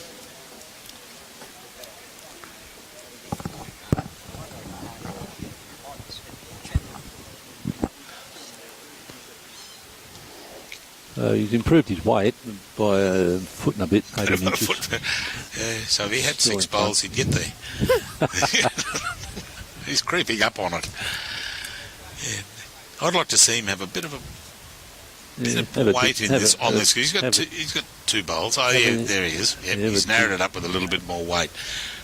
He's improved his weight by a foot and a bit, 18 inches. Yeah, so if he had 6 bowls, he'd get there. He's creeping up on it. Yeah. I'd like to see him have a bit of weight in this. He's got 2 bowls. Oh, yeah, there he is. Yep, he's narrowed it up with a little bit more weight.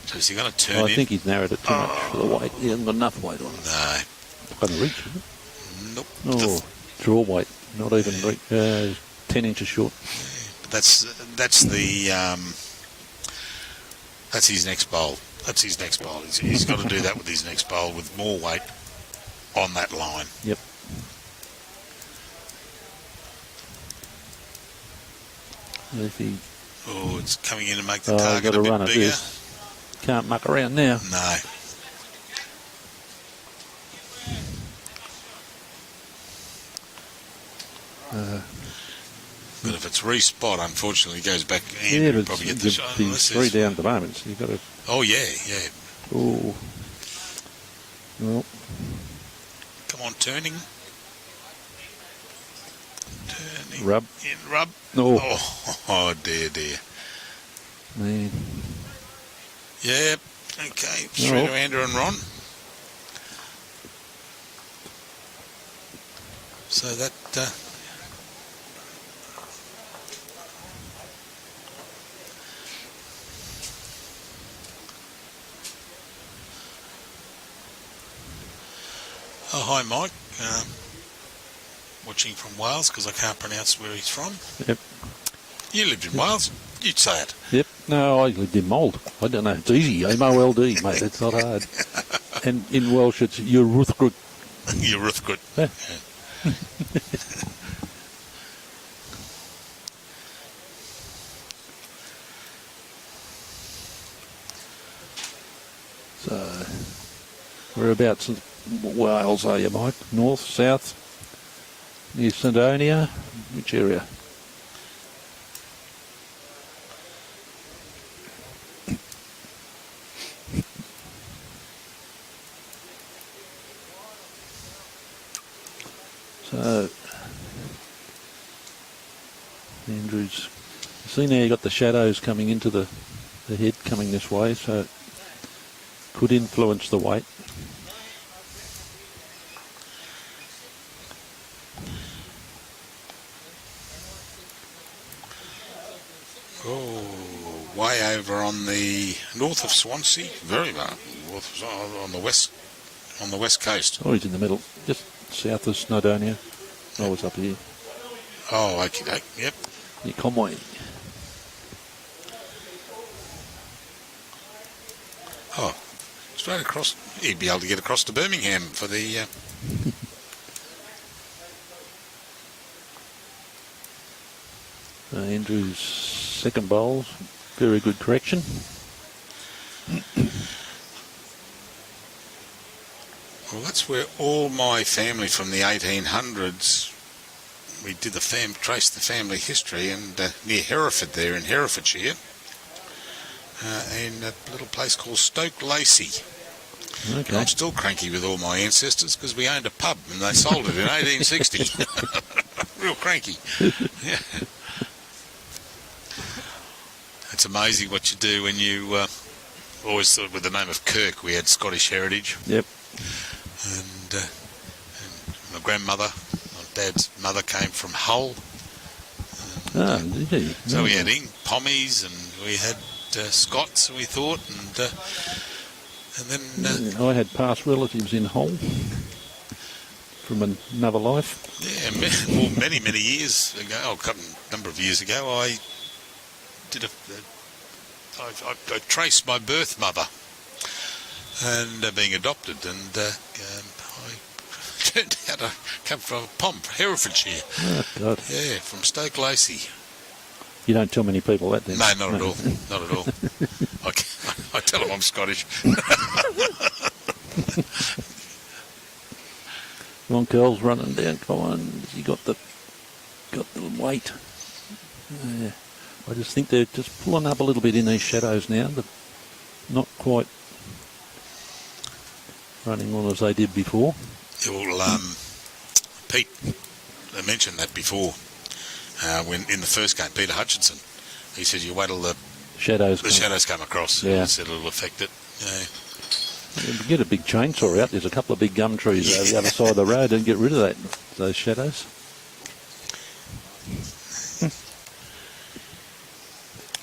So is he going to turn in? I think he's narrowed it too much for the weight. He hasn't got enough weight on it. No. Not going to reach, is it? Nope. Oh, draw weight. Not even 10 inches short. But that's his next bowl. That's his next bowl. He's got to do that with his next bowl with more weight on that line. Yep. If he Oh, it's coming in to make the Got target to a bit run it. bigger. This. Can't muck around now. No. But if it's respot, unfortunately, it goes back. Andrew Yeah, but probably get the shot. he's 3 down at the moment, so you've got to... Oh, yeah, yeah. Oh. Well, Come on, turning. Turning. rub. In, rub. Oh. Oh, dear, dear. Man. Yep. Okay. Through to Andrew and Ron. So that... Oh, hi, Mike. Watching from Wales because I can't pronounce where he's from. Yep. You lived in Wales. You'd say it. Yep. No, I lived in Mould. I don't know. It's easy. M-O-L-D, mate. It's not hard. And in Welsh, it's Ywrthgrwyd. Ywrthgrwyd. Yeah. So, whereabouts in Wales are you, Mike? North, south, near Snowdonia? Which area? So, Andrews, you see now you got the shadows coming into the head coming this way, so it could influence the weight. Oh, way over on the north of Swansea, very much on the west coast. Oh, he's in the middle, just south of Snowdonia. I was up here. Oh, okay, yep. Near Conway. Oh, straight across. He'd be able to get across to Birmingham for the... Andrew's second bowls, very good correction. Well, that's where all my family from the 1800s, we did traced the family history, and near Hereford there in Herefordshire, in a little place called Stoke Lacey. Okay. I'm still cranky with all my ancestors because we owned a pub and they sold it in 1860. Real cranky. Yeah. It's amazing what you do when you always thought with the name of Kirk we had Scottish heritage. Yep. And my grandmother, my dad's mother, came from Hull. Did he? So we had Pommies and we had Scots, we thought, and then... I had past relatives in Hull from another life. Yeah, many years ago, a number of years ago, I did I traced my birth mother and being adopted, and I turned out I come from Herefordshire. Oh, God. Yeah, from Stoke Lacey. You don't tell many people that then? No, not at all. Not at all. I tell them I'm Scottish. Come on, Curl's running down. Come on, you got the weight. I just think they're just pulling up a little bit in these shadows now, but not quite running on as they did before. Yeah, well, Pete mentioned that before when in the first game, Peter Hutchinson. He said, "You wait till the shadows come across." Yeah, he said it'll affect it. Yeah. Get a big chainsaw out. There's a couple of big gum trees over the other side of the road, and get rid of those shadows.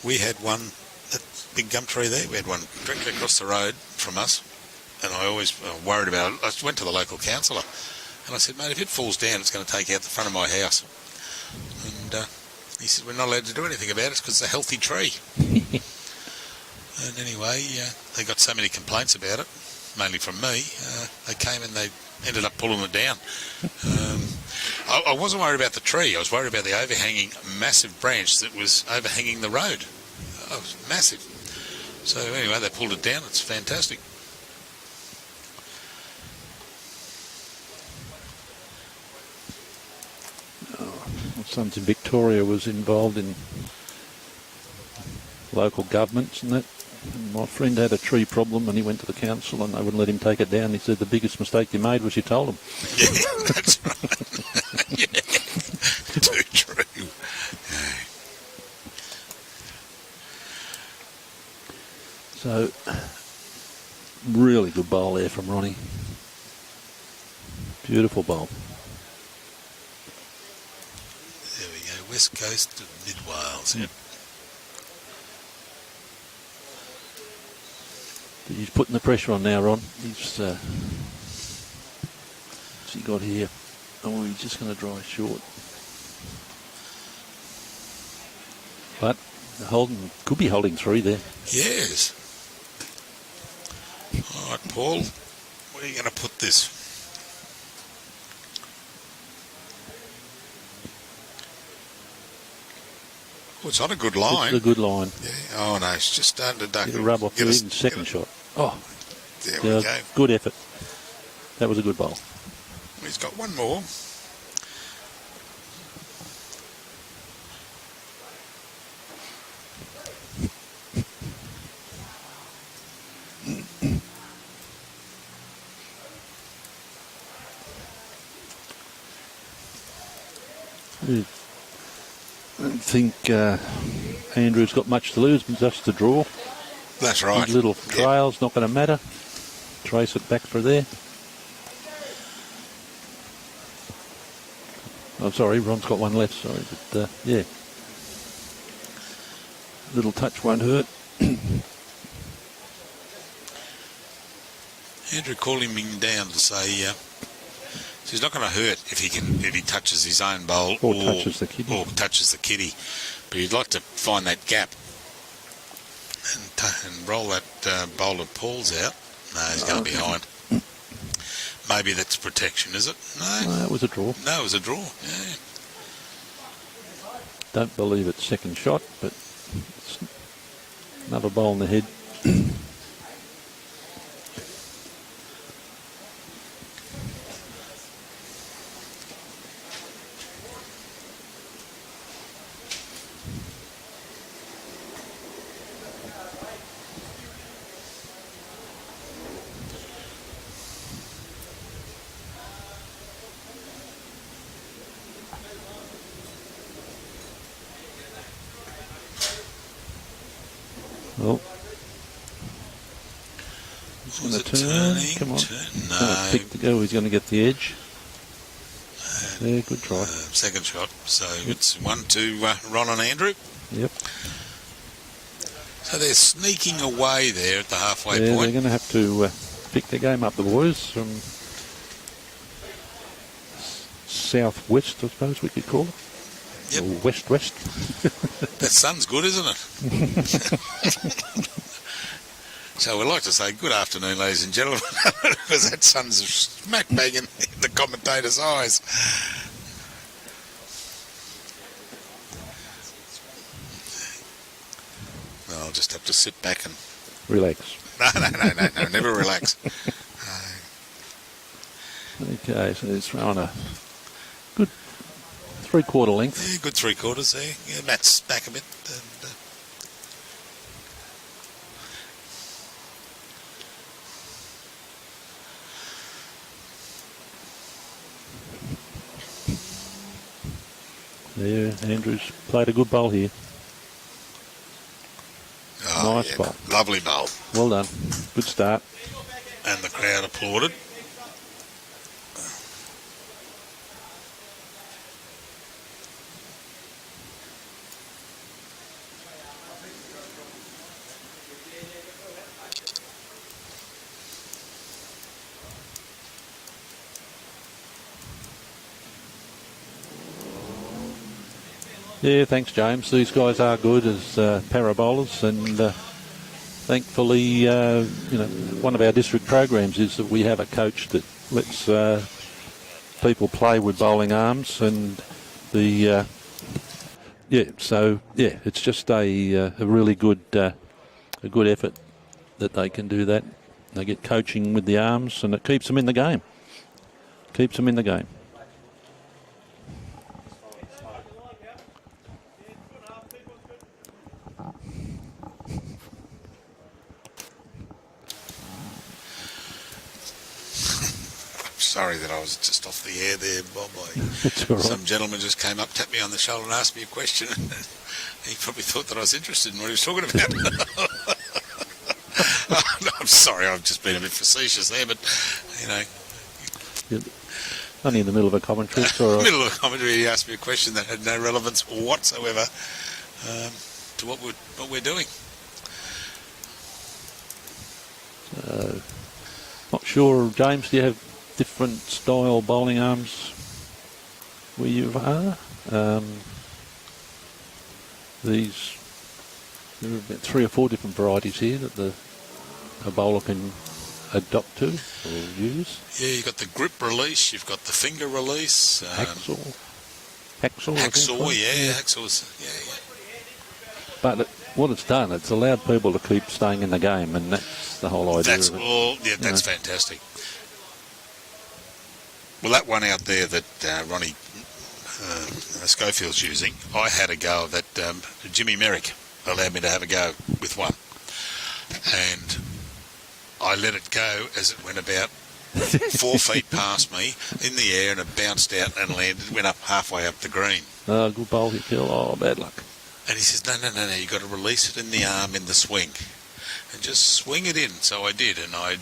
We had one, that big gum tree there, we had one directly across the road from us, and I always worried about it. I went to the local councillor, and I said, "Mate, if it falls down, it's going to take out the front of my house." And he said, "We're not allowed to do anything about it because it's a healthy tree." And anyway, they got so many complaints about it, mainly from me. They came and they ended up pulling it down. I wasn't worried about the tree. I was worried about the overhanging massive branch that was overhanging the road. Oh, it was massive. So anyway, they pulled it down. It's fantastic. My son's in Victoria, was involved in local governments and that. And my friend had a tree problem and he went to the council and they wouldn't let him take it down. He said the biggest mistake you made was you told him. Yeah, that's right. Yeah, too true. Yeah. So, really good bowl there from Ronnie. Beautiful bowl. There we go, west coast of Mid Wales. Yep. He's putting the pressure on now, Ron. What's he got here? Oh, he's just going to dry short. But could be holding 3 there. Yes. All right, Paul, where are you going to put this? Oh, it's on a good line. It's a good line. Yeah. Oh, no, it's just starting to duck. Get a rub off the second shot. Oh, there we go. Good effort. That was a good bowl. He's got one more. I don't think Andrew's got much to lose, but just to draw. That's right. These little trails, not going to matter. Trace it back for there. I'm sorry, Ron's got one left, sorry. But, yeah. Little touch won't hurt. Andrew calling me down to say he's not going to hurt if he touches his own bowl or touches the kiddie. Or touches the kiddie. But he'd like to find that gap and roll that bowl of Paul's out. No, he's going behind. Maybe that's protection, is it? No, it was a draw. No, it was a draw. Yeah. Don't believe it's second shot, but it's another bowl in the head. Well, he's going to turn. Come on. No. He's going to get the edge. Yeah, good try. Second shot. So it's 1-2 Ron and Andrew. Yep. So they're sneaking away there at the halfway point. They're going to have to pick their game up, the boys, from southwest, I suppose we could call it. Yep. Or west-west. That sun's good, isn't it? So we'd like to say good afternoon, ladies and gentlemen, because that sun's smack bang in the commentator's eyes. Well, I'll just have to sit back and... Relax. No, never relax. Okay, so he's throwing a good 3/4 length. Yeah, good 3/4 there. Yeah, Matt's back a bit. Yeah, Andrew's played a good bowl here. Oh, nice bowl. Lovely bowl. Well done. Good start. And the crowd applauded. Yeah, thanks, James. These guys are good as parabowlers, and thankfully, one of our district programs is that we have a coach that lets people play with bowling arms, and the it's just a really good effort that they can do that. They get coaching with the arms, and it keeps them in the game. Keeps them in the game. Sorry that I was just off the air there, Bob. It's all right. Some gentleman just came up, tapped me on the shoulder and asked me a question. He probably thought that I was interested in what he was talking about. Oh, no, I'm sorry, I've just been a bit facetious there, but, you know. Only in the middle of a commentary. It's all right. Middle of a commentary, he asked me a question that had no relevance whatsoever to what we're doing. Not sure, James, do you have different style bowling arms where you are? There are about 3 or 4 different varieties here that a bowler can adopt to or use. Yeah, you've got the grip release, you've got the finger release. Hacksaw, yeah. But what it's done, it's allowed people to keep staying in the game, and that's the whole idea. That's fantastic. Well, that one out there that Ronnie Schofield's using, I had a go of that. Jimmy Merrick allowed me to have a go with one, and I let it go as it went about 4 feet past me in the air, and it bounced out and landed, went up halfway up the green. Oh, good bowl, you kill. Oh, bad luck. And he says, no, you've got to release it in the arm in the swing. And just swing it in. So I did, and I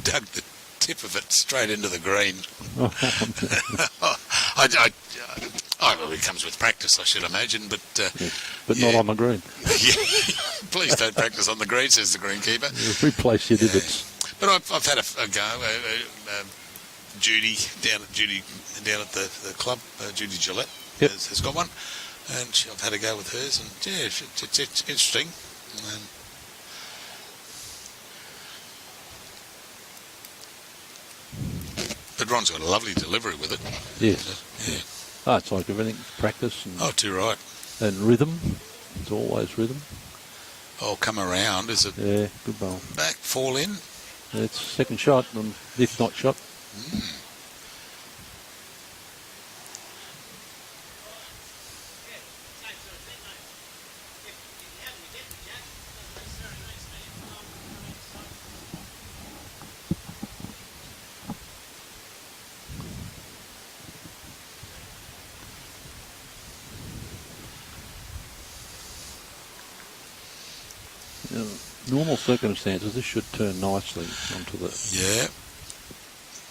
dug the tip of it straight into the green. Well, it comes with practice, I should imagine, but... but not on the green. Please don't practice on the green, says the greenkeeper. Replace your divots. But I've had a go. Judy down at the club, Judy Gillette, has got one. And I've had a go with hers, and yeah, it's interesting. But Ron's got a lovely delivery with it. Yes. Yeah. Oh, it's like everything, practice. And, too right. And rhythm. It's always rhythm. Oh, come around, is it? Yeah, good bowl. Back, fall in. It's second shot, and if not shot. In normal circumstances, this should turn nicely onto the... Yeah.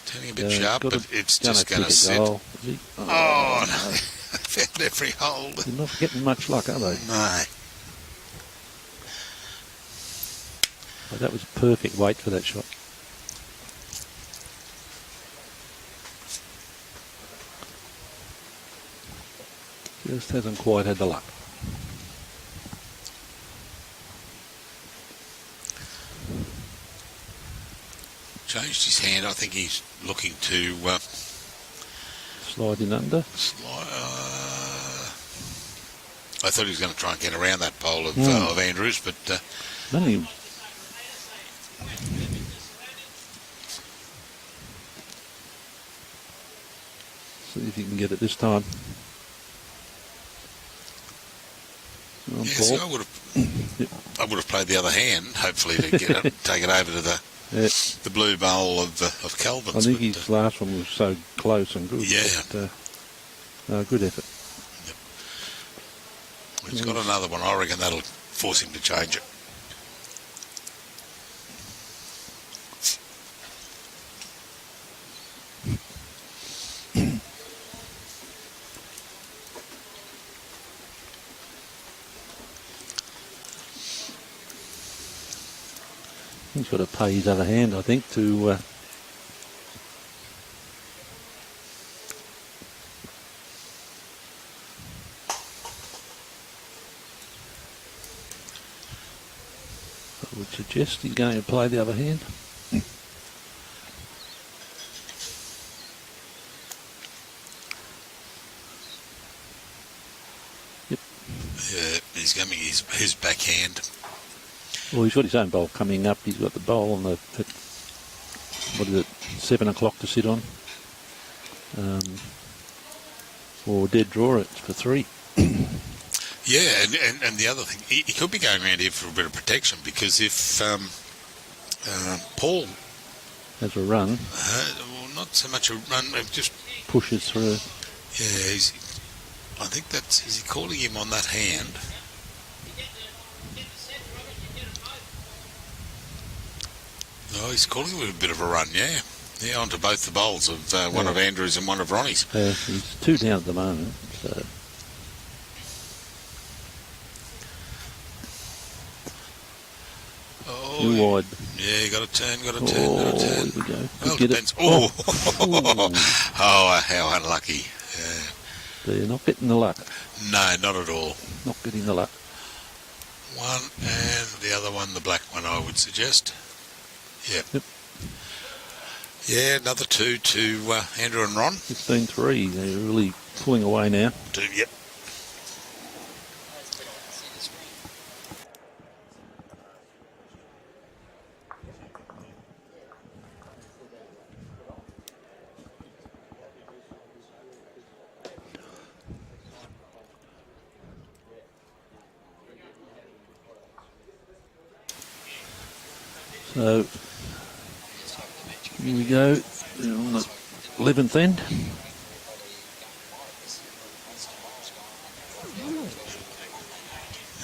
Turning a bit sharp, but it's just going to sit. No. Found every hole. You're not getting much luck, are they? No. Well, that was perfect weight for that shot. Just hasn't quite had the luck. Changed his hand. I think he's looking to slide in under. I thought he was going to try and get around that pole of Andrews, but Only... See if you can get it this time. I would have played the other hand, hopefully to get it, take it over to the blue bowl of Calvin's. I think his last one was so close and good. Yeah. But, good effort. Yep. He's got another one. I reckon that'll force him to change it. He's got to pay his other hand, I think, to... I would suggest he's going to play the other hand. Yeah, he's coming his backhand. Well, he's got his own bowl coming up. He's got the bowl on the, what is it, 7 o'clock to sit on. Or dead draw, it's for 3. Yeah, and the other thing, he could be going around here for a bit of protection, because if Paul has a run, well, not so much a run, just pushes through. Yeah, I think that's, is he calling him on that hand? No, he's calling him with a bit of a run, yeah. Yeah, onto both the bowls of one of Andrew's and one of Ronnie's. He's 2 down at the moment, so... Oh, 2 wide. Yeah, got a turn. Here we go. Well, get depends. it. Oh, oh, how unlucky. Yeah. So you're not getting the luck. No, not at all. Not getting the luck. One and the other one, the black one, I would suggest. Yep. Yeah, another 2 to Andrew and Ron. 15-3. They're really pulling away now. 2, yep. So, here we go. They're on the 11th end.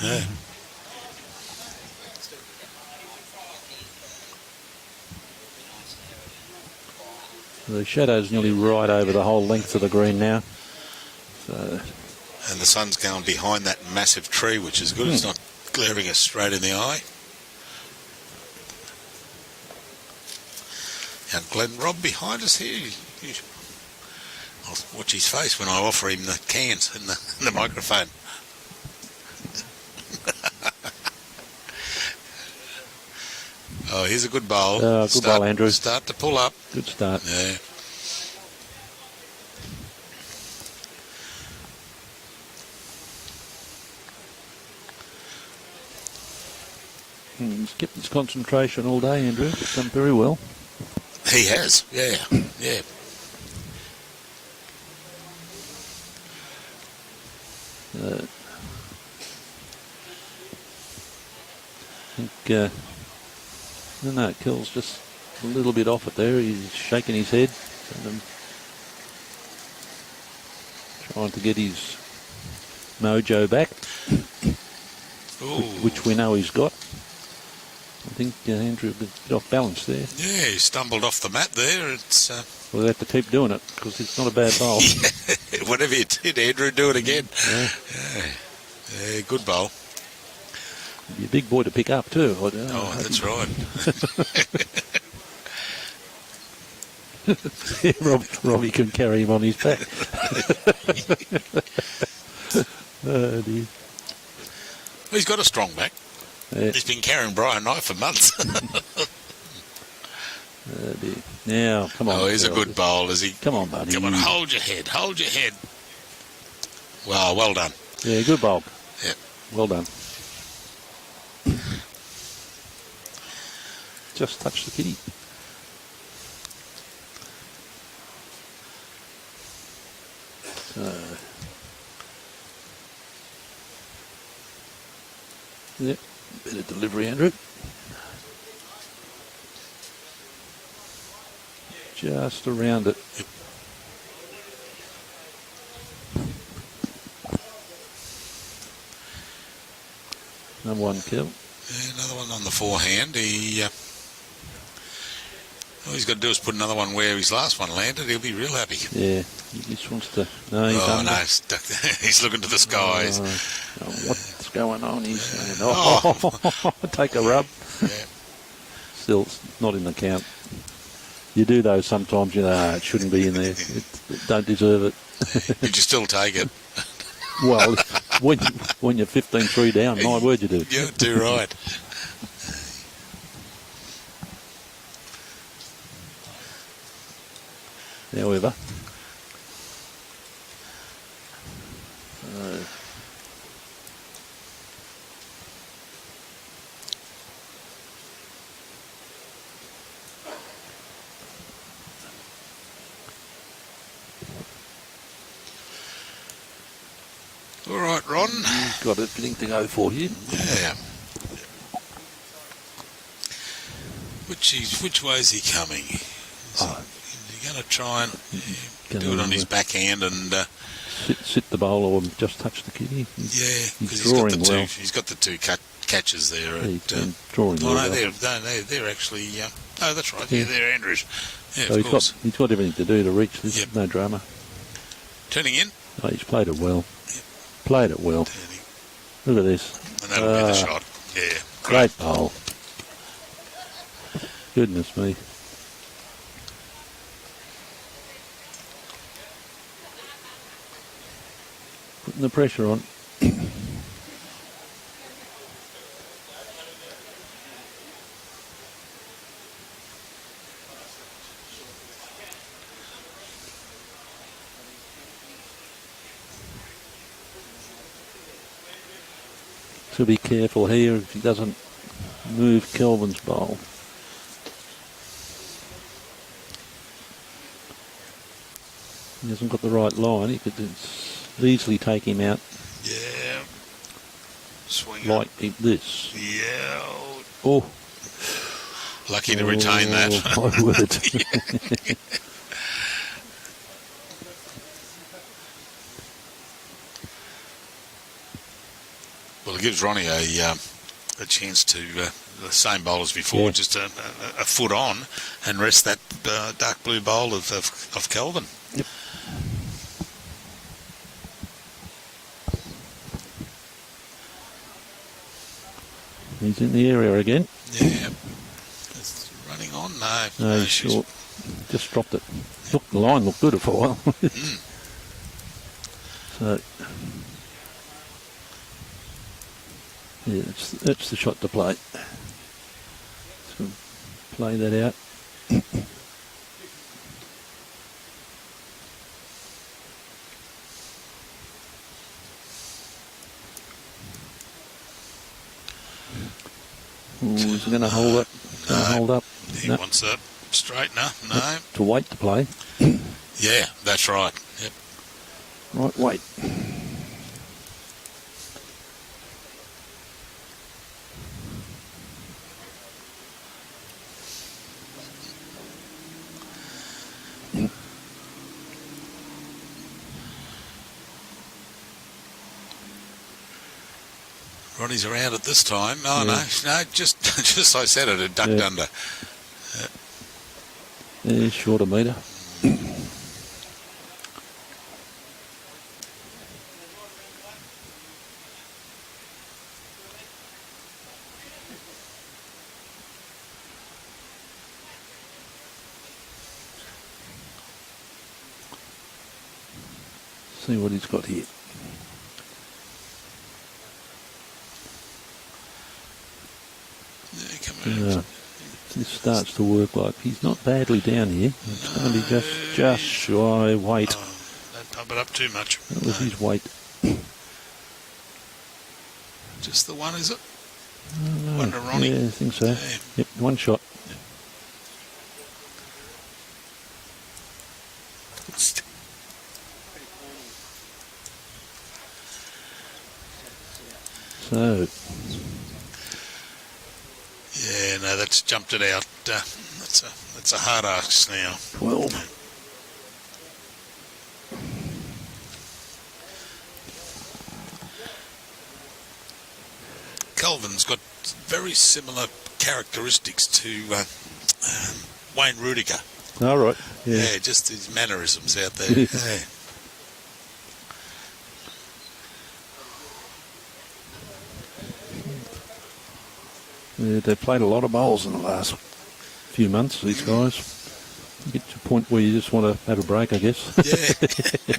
Yeah. The shadow's nearly right over the whole length of the green now. So, and the sun's going behind that massive tree, which is good. It's not glaring us straight in the eye. And Glenn Robb behind us here. I'll watch his face when I offer him the cans and the microphone. Oh, here's a good bowl. Good bowl, Andrew. Start to pull up. Good start. Yeah. He's kept his concentration all day, Andrew. He's done very well. He has, yeah. I think, no, Kill's just a little bit off it there. He's shaking his head. And, trying to get his mojo back, which we know he's got. I think Andrew a bit off balance there. Yeah, he stumbled off the mat there. It's we'll have to keep doing it because it's not a bad bowl. Yeah, whatever you did, Andrew, do it again. Yeah, good bowl. Be a big boy to pick up too. That's right. Robbie can carry him on his back. Oh dear. Well, he's got a strong back. Yeah. He's been carrying Brian Knight for months. Oh dear. Now, come on. Oh, he's a good bowl, is he? Come on, buddy. Come on, hold your head. Wow, well done. Yeah, good bowl. Yeah. Well done. Just touch the kitty. So, yep, better delivery, Andrew. Just around it. Yep. Number 1 kill. Yeah, another one on the forehand. All he's got to do is put another one where his last one landed. He'll be real happy. Yeah, he just wants to... No, he's under. No, he's looking to the skies. What's going on? He's saying, take a rub. Yeah. Still not in the count. You do those sometimes, it shouldn't be in there. It don't deserve it. Did you still take it? Well, when you're 15-3 down, my word you do. You're too right. However, All right, Ron. He's got everything to go for here. Yeah. Which way is he coming? Is he going to try and do it on his backhand and sit the bowler or just touch the kitty? He's drawing well. He's got the two catches there. He's drawing well. They're actually. Oh, that's right. Yeah, they're Andrews. Yeah, so of course. He's got everything to do to reach this. Yep. No drama. Turning in. Oh, he's played it well. Yep. Played it well. Turning. Look at this. And that'll be the shot. Yeah. Great bowl. Goodness me. Putting the pressure on. So be careful here if he doesn't move Kelvin's bowl. He hasn't got the right line. He could easily take him out. Yeah. Swing like this. Yeah. Oh. Lucky to retain that. My word. Well, it gives Ronnie a chance to the same bowl as before, just a foot on, and rest that dark blue bowl of Kelvin. Yep. He's in the area again. Yeah. It's running on. No, he's short. Just dropped it. Look, the line looked good for a while. So, yeah, that's the shot to play. So play that out. Is he going to hold it? Hold up? He wants a straightener. No. To wait to play. Yeah, that's right. Yep. Right, wait. Ronnie's around at this time. Oh, yeah. No, just I said it, ducked under. Yeah, short a metre. See what he's got here. This starts to work like he's not badly down here. It's going to be just shy weight. Don't pump it up too much. That was his weight. Just the one, is it? One to Ronnie. Yeah, I think so. Yeah. Yep, one shot. Yep. So. Yeah, no, that's jumped it out. That's a hard ask now. 12. Kelvin's got very similar characteristics to Wayne Rudiger. All right. Yeah, just his mannerisms out there. Yeah. Yeah, they've played a lot of bowls in the last few months, these guys. You get to a point where you just want to have a break, I guess. Yeah.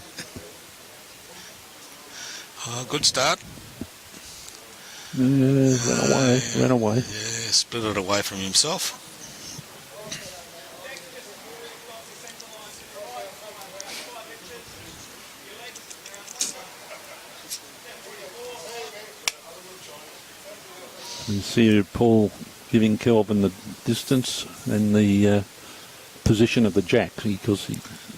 Good start. Ran away. Yeah, split it away from himself. You see Paul giving Kelvin the distance and the position of the jack, because he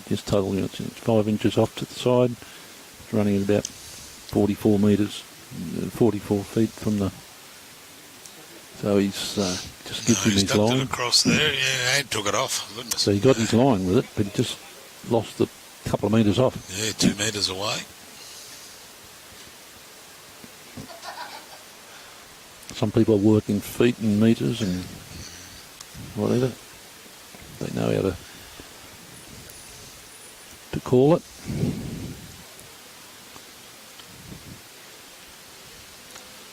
just told him it's 5 inches off to the side. It's running at about 44 metres, 44 feet from the... So he's just gives him his ducked line. it across there, yeah, and took it off. Goodness. So he got his line with it, but he just lost a couple of metres off. Yeah, 2 metres away. Some people are working feet and metres and whatever. They know how to call it.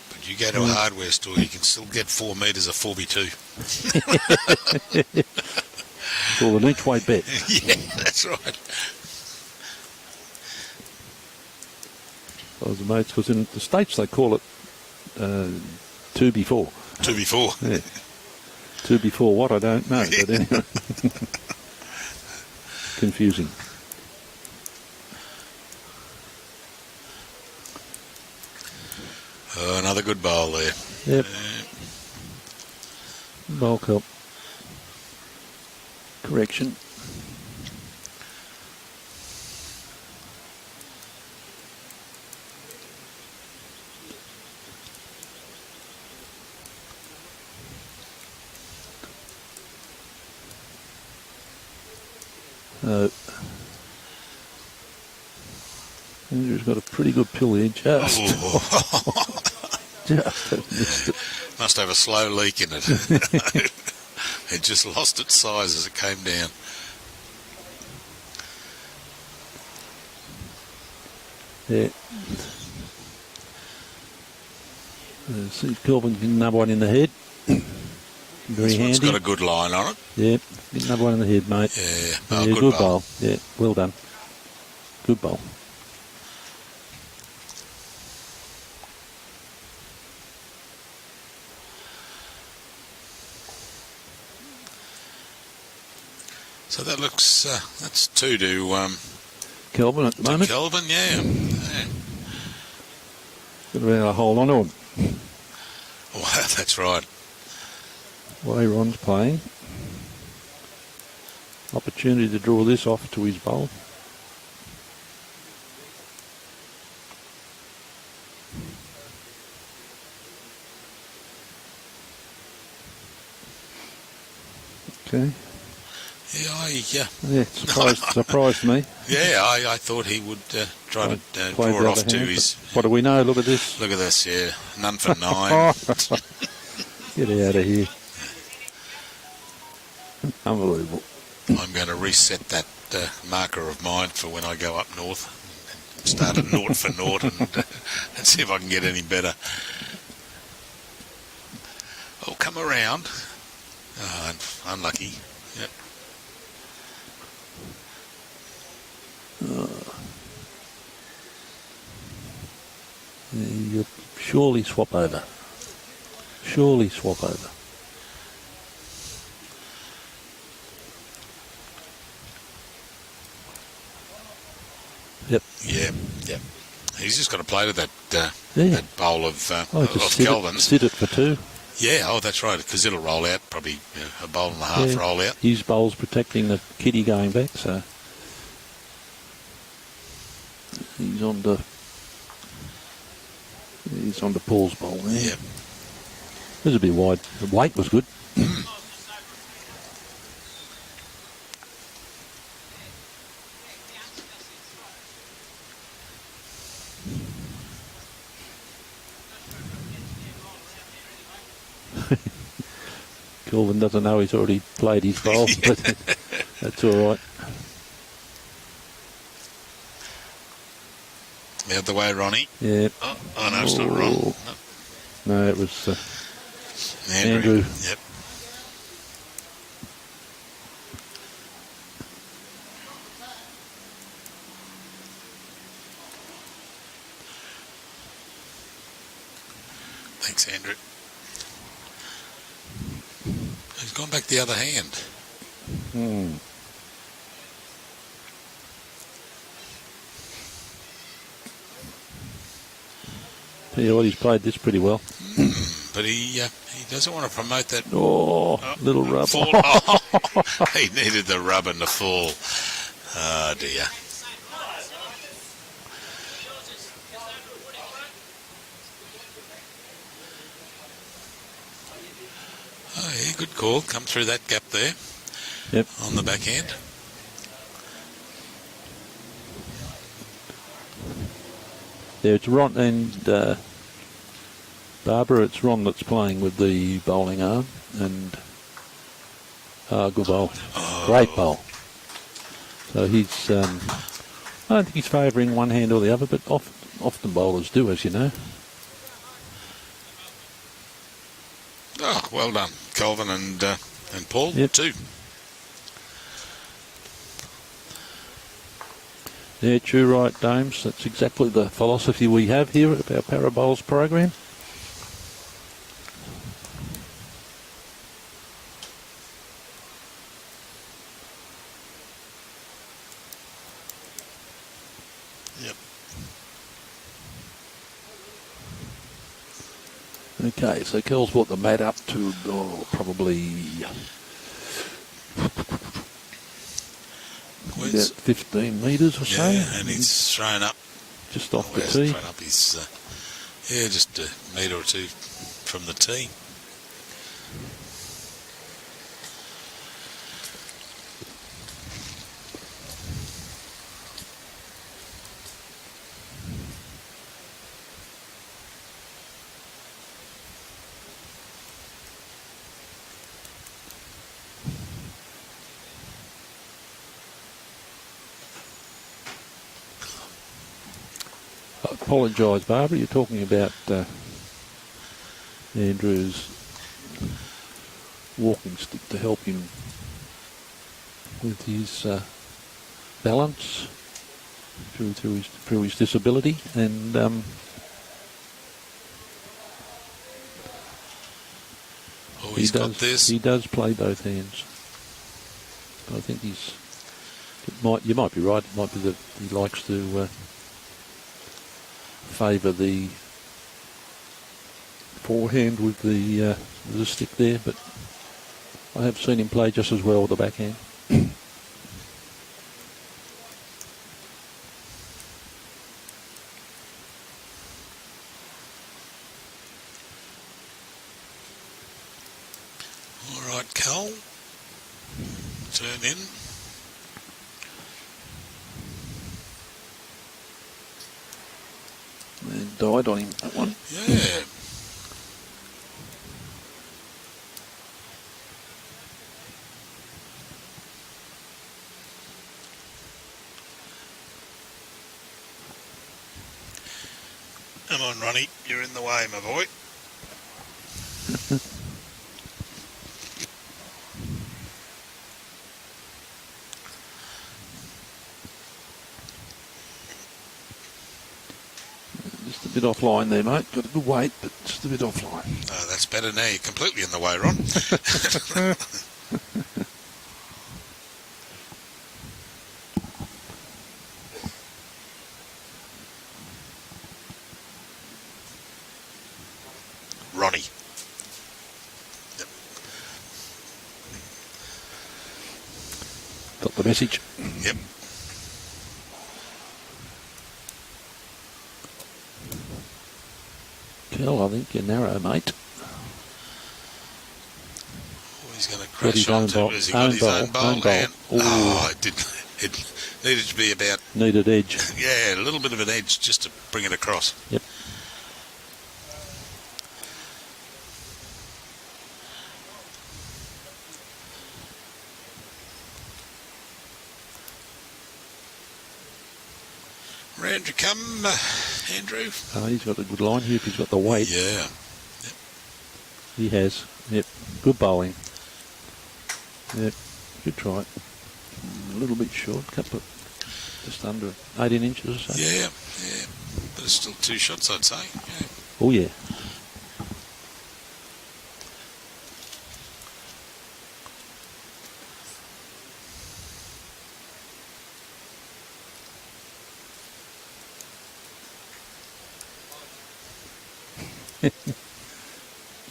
But you go to a hardware store, you can still get 4 metres of 4x2. It's all an each way bet. Yeah, that's right. I was amazed because in the States they call it 2x4. 2x4. Yeah. 2x4 what, I don't know, but anyway. Confusing. Oh, another good bowl there. Yep. Bulk help. Correction. Andrew's got a pretty good pill here, just missed it. Must have a slow leak in it. It just lost its size as it came down. Yeah. See if Kelvin can get another one in the head. Very This one's handy. got a good line on it. Yeah, get another one in the head, mate. Yeah, Yeah, good good bowl. bowl. Yeah, well done. Good bowl. So that looks, that's 2 to Kelvin at the moment. Kelvin, yeah. Got to hold on to him. Oh, that's right. Way Ron's playing. Opportunity to draw this off to his bowl. Okay. Yeah, Surprised me. yeah, I thought he would try to Played draw the it off other to hand, his... but what do we know? Look at this. Look at this, yeah. None for 9. Get out of here. Unbelievable. I'm going to reset that marker of mine for when I go up north. Start at 0 for 0 and see if I can get any better. Oh, come around. Oh, unlucky. Yep. You surely swap over. Surely swap over. Yep. Yeah. He's just got to play to that Yeah. that bowl of Just Kelvin's. sit it for 2. Yeah, oh, that's right, because it'll roll out, probably a bowl and a half roll out. His bowl's protecting the kitty going back, so he's on to Paul's bowl there. Yeah. This is a bit wide. The weight was good. Kelvin doesn't know he's already played his bowl, but that's all right. The other way, Ronnie. Yeah. Oh no, it's not wrong. No, it was Andrew. Andrew. Yep. Thanks, Andrew. He's gone back the other hand. Tell you what, he's played this pretty well. But he doesn't want to promote that. Little rub. Fall. Oh, he needed the rub and the fall. Oh dear. good call. Come through that gap there. Yep. On the backhand. Yeah, it's Ron and Barbara. It's Ron that's playing with the bowling arm, and good bowl, great bowl. So he's, I don't think he's favouring one hand or the other, but often bowlers do, as you know. Oh, well done, Kelvin and Paul, Yep. too. Yeah, true right, Dames. That's exactly the philosophy we have here at our Parabowls program. Yep. Okay, so Kel's brought the mat up to probably about 15 metres or so. Yeah, and he's thrown up. Just off the Thrown tee. up. He's, just a metre or two from the tee. I apologise, Barbara. You're talking about Andrew's walking stick to help him with his balance through his disability, and He's got this. He does play both hands. I think you might be right. It might be that he likes to favour the forehand with the stick there, but I have seen him play just as well with the backhand. All right, Cal. Turn in. And died on him, that one. Yeah. Come on, Ronnie. You're in the way, my boy. Just a bit offline there, mate. Got a good weight, but just a bit offline. Oh, that's better now. You're completely in the way, Ron. Ronnie. Yep. Got the message. Yep. Kel, I think you're narrow, mate. Oh, he's going to Got his crash own onto bowl. it. Has he got his own bowl? Own bowl. And, Ooh. it needed to be about, Needed edge. yeah, a little bit of an edge just to bring it across. Yep. Round you come, Andrew. Oh, he's got a good line here if he's got the weight. Yeah. He has. Yep. Good bowling. Yep. Good try. A little bit short. Couple of, just under 18 inches or so. Yeah, yeah. But it's still 2 shots, I'd say. Yeah. Oh, yeah.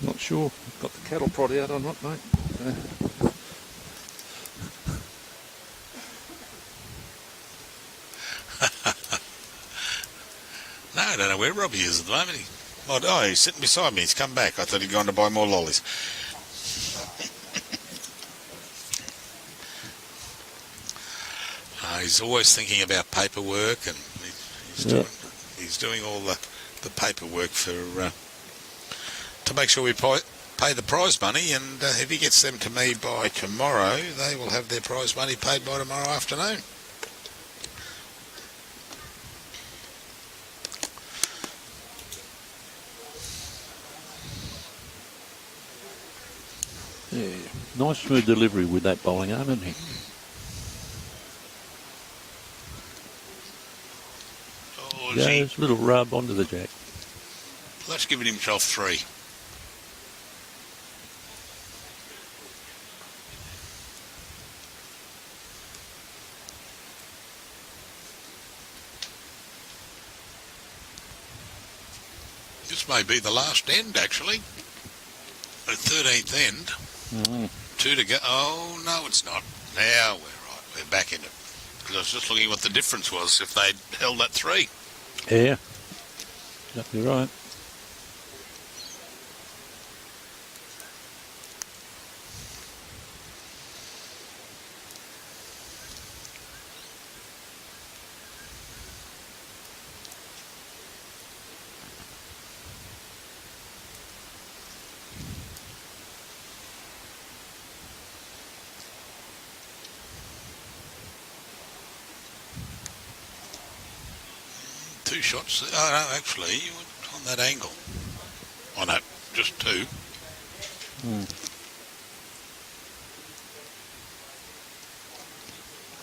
Not sure. Got the cattle prod out or not, mate. No, I don't know where Robbie is at the moment. Oh, he's sitting beside me. He's come back. I thought he'd gone to buy more lollies. He's always thinking about paperwork, and he's doing all the paperwork for to make sure we pay the prize money. And if he gets them to me by tomorrow, they will have their prize money paid by tomorrow afternoon. Yeah, nice smooth delivery with that bowling arm, isn't he? Oh, Goes a little rub onto the jack. That's giving himself 3. This may be the last end, actually. The 13th end. 2 to go. Oh, no, it's not. Now we're right. We're back in it. Because I was just looking what the difference was if they'd held that 3. Yeah, exactly right. Two shots. Oh, no, actually, you went on that angle. Oh, no, just 2.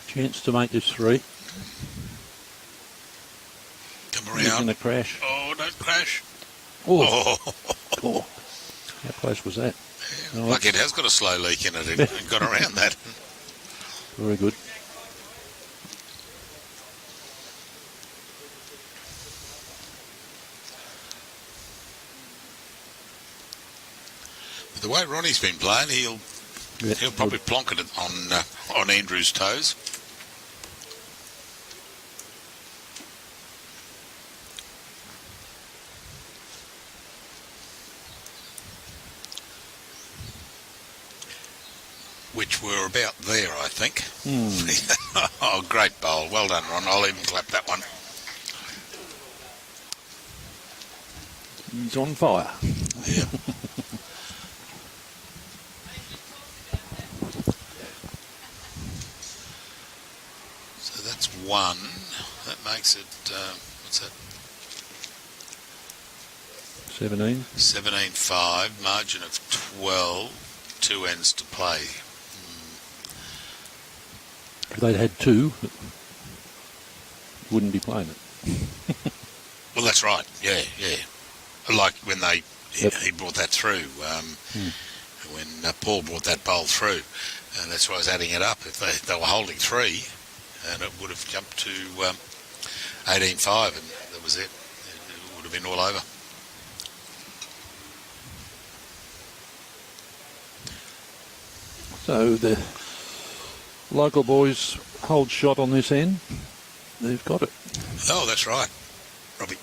Chance to make this 3. Come He's around. going to crash. Oh, don't crash. Oh. Oh. Oh. How close was that? Oh, Like it has got a slow leak in it. It got around that. very good. The way Ronnie's been playing, he'll probably plonk it on Andrew's toes. Which were about there, I think. Oh, great bowl. Well done, Ron. I'll even clap that one. He's on fire. Yeah. So that's 1. That makes it, what's that? 17. 17-5, margin of 12, 2 ends to play. If they'd had 2, wouldn't be playing it. Well, that's right. Yeah. Like when he brought that through, when Paul brought that bowl through, and that's why I was adding it up. If they were holding 3, and it would have jumped to 18-5, and that was it. It would have been all over. So the local boys hold shot on this end. They've got it. Oh, that's right, Robbie.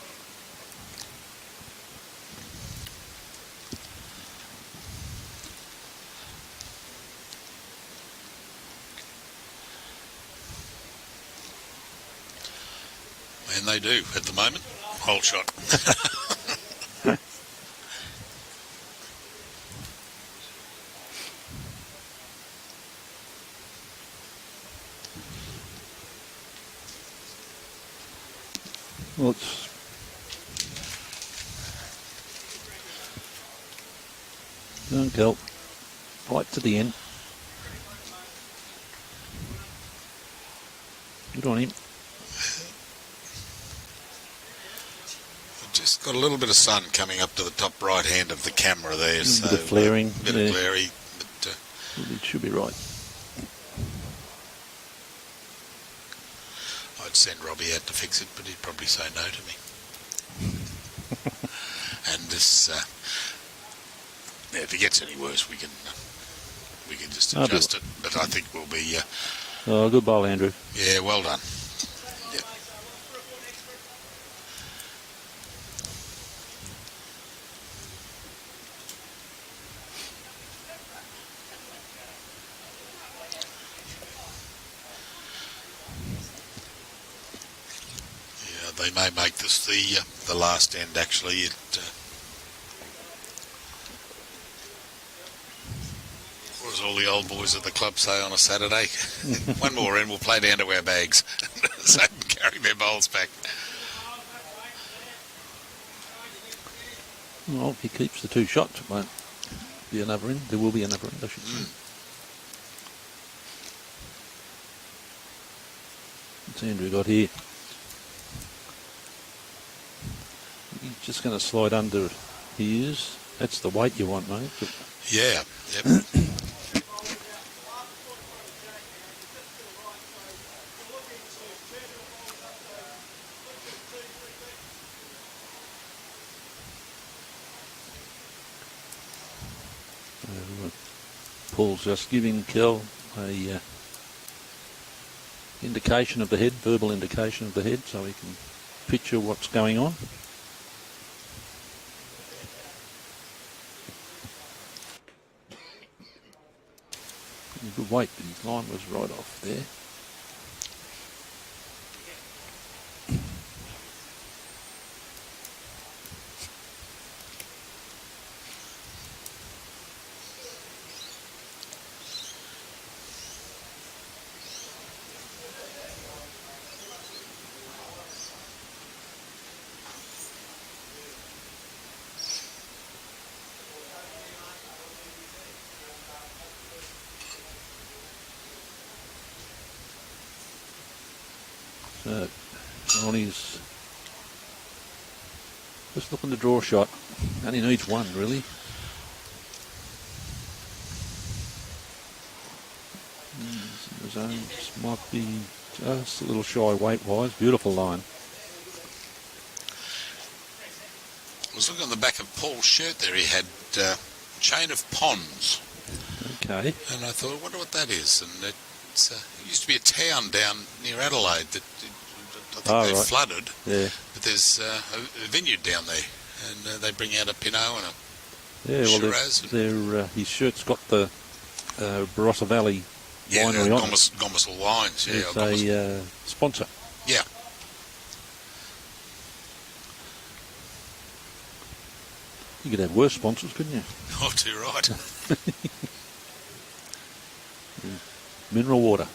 And they do at the moment. Hold shot. Well, it's don't help. Right to the end. Good on him. Just got a little bit of sun coming up to the top right hand of the camera there. A bit of flaring. A bit of glary. But, it should be right. I'd send Robbie out to fix it, but he'd probably say no to me. And this, if it gets any worse, we can just adjust it. But I think we'll be. Oh, good bowl, Andrew. Yeah, well done. Yep. they may make this the last end. Actually, what does all the old boys at the club say on a Saturday? One more in, we'll play down to our bags, so they can carry their bowls back. Well, if he keeps the 2 shots, it won't be another in. There will be another in, I should say. What's Andrew got here? He's just going to slide under his. That's the weight you want, mate. But Yeah, yep. Paul's just giving Kel a indication of the head, verbal indication of the head, so he can picture what's going on. Good weight, but his line was right off there. So, Ronnie's just looking to draw a shot. Only needs one, really. The zones might be just a little shy weight-wise. Beautiful line. I was looking on the back of Paul's shirt there. He had chain of ponds. Okay. And I thought, I wonder what that is. And it used to be a town down near Adelaide that I think they flooded. Yeah. But there's a vineyard down there, and they bring out a Pinot and a Shiraz. His shirt's got the Barossa Valley winery on it. Gomersall Wines, yeah. It's a sponsor. Yeah. You could have worse sponsors, couldn't you? Oh, too right. Mineral water.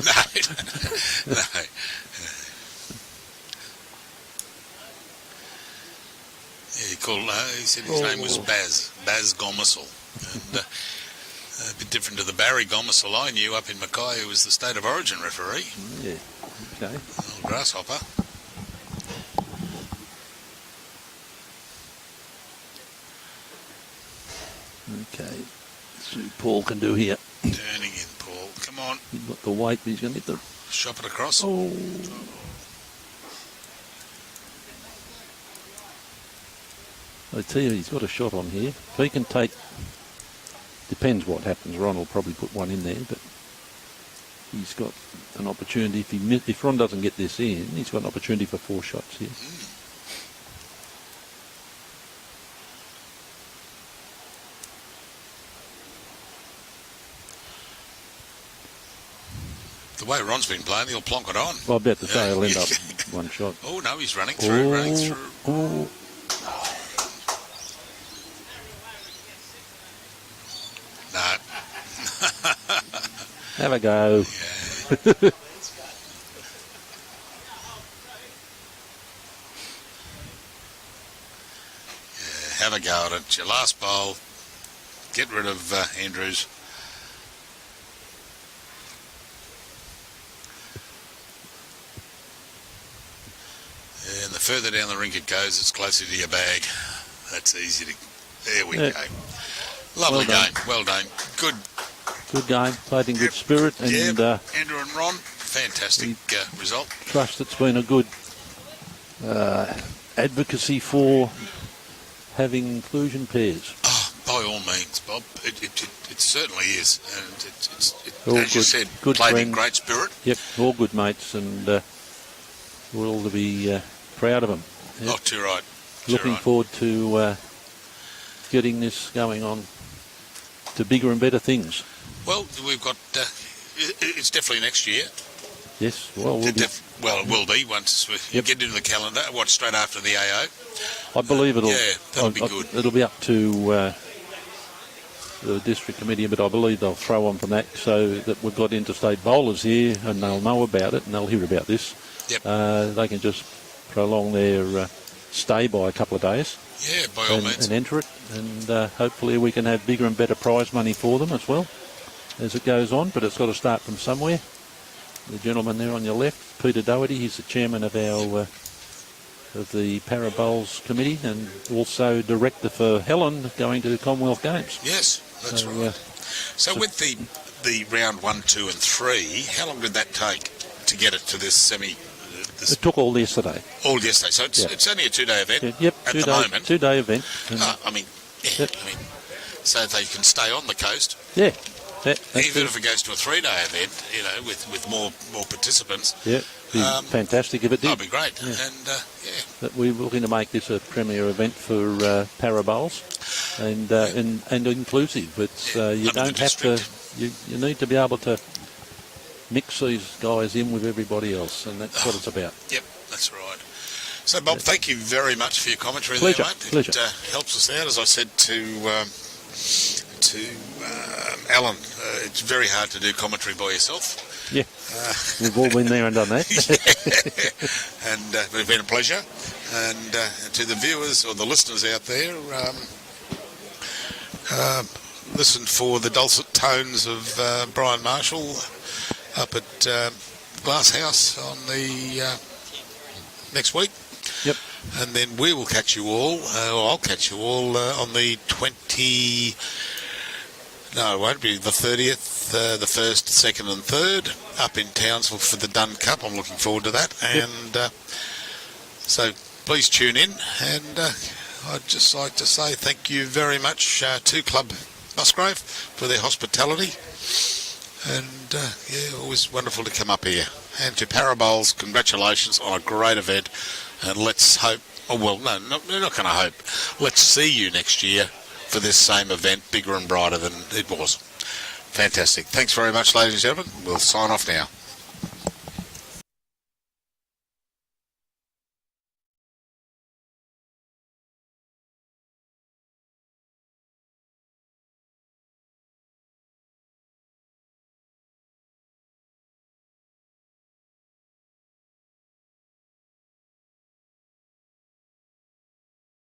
No. Yeah, he said his name was Baz Gomersall. And a bit different to the Barry Gomersall I knew up in Mackay, who was the State of Origin referee. Yeah, okay. Little grasshopper. Okay, let's see what Paul can do here. Turning in, Paul. Come on. He's got the weight, but he's going to hit the... Shop it across. Oh. I tell you, he's got a shot on here. If he can take... Depends what happens. Ron will probably put one in there, but he's got an opportunity. If Ron doesn't get this in, he's got an opportunity for 4 shots here. The way Ron's been playing, he'll plonk it on. Well, I bet to say he'll end up one shot. Oh, no, he's running through, Oh. No. Have a go. Yeah. Have a go at it. Your last bowl. Get rid of Andrews. And the further down the rink it goes, it's closer to your bag. That's easy to... There we go. Lovely game. Well done. Good game. Played in good spirit. And Andrew and Ron, fantastic result. Trust it's been a good advocacy for having inclusion pairs. Oh, by all means, Bob. It certainly is. And as you said, good played friends. in great spirit. Yep, all good mates, and we're all to be proud of them. Yep. Oh, too right. Looking forward to getting this going on to bigger and better things. Well, we've got... it's definitely next year. Yes, well, we'll be, Well, it will be once we get into the calendar. Straight after the AO? I believe it'll. Yeah, that'll be good. It'll be up to the district committee, but I believe they'll throw on from that so that we've got interstate bowlers here and they'll know about it and they'll hear about this. Yep. They can just prolong their stay by a couple of days. Yeah, by all means. And enter it, and hopefully we can have bigger and better prize money for them as well as it goes on, but it's got to start from somewhere. The gentleman there on your left, Peter Doherty, he's the chairman of our of the Parabowls committee and also director for Helen going to the Commonwealth Games. Yes, that's right. So with the round 1, 2 and 3, how long did that take to get it to this semi? It took all yesterday. All yesterday, so it's only a 2-day event. Yep, at the moment. 2-day event. So they can stay on the coast. Yeah. Even if it goes to a 3-day event, with more participants. Yeah, be fantastic if it did. That'd be great. Yeah. And But we're looking to make this a premier event for Parabowls and inclusive. It's you don't have to. You need to be able to mix these guys in with everybody else, and that's what it's about. Yep, that's right. So, Bob, thank you very much for your commentary Pleasure. there, mate. Pleasure. It helps us out, as I said to Alan. It's very hard to do commentary by yourself. Yeah, we've all been there and done that. And it's been a pleasure. And to the viewers or the listeners out there, listen for the dulcet tones of Brian Marshall up at Glass House on the next week. Yep. And then we will catch you all, or I'll catch you all on the 20... No, it won't be the 30th, the 1st, 2nd and 3rd up in Townsville for the Dunn Cup. I'm looking forward to that. Yep. And so please tune in. And I'd just like to say thank you very much to Club Musgrave for their hospitality. And always wonderful to come up here. And to Parabowls, congratulations on a great event. And let's hope, we're not going to hope. Let's see you next year for this same event, bigger and brighter than it was. Fantastic. Thanks very much, ladies and gentlemen. We'll sign off now.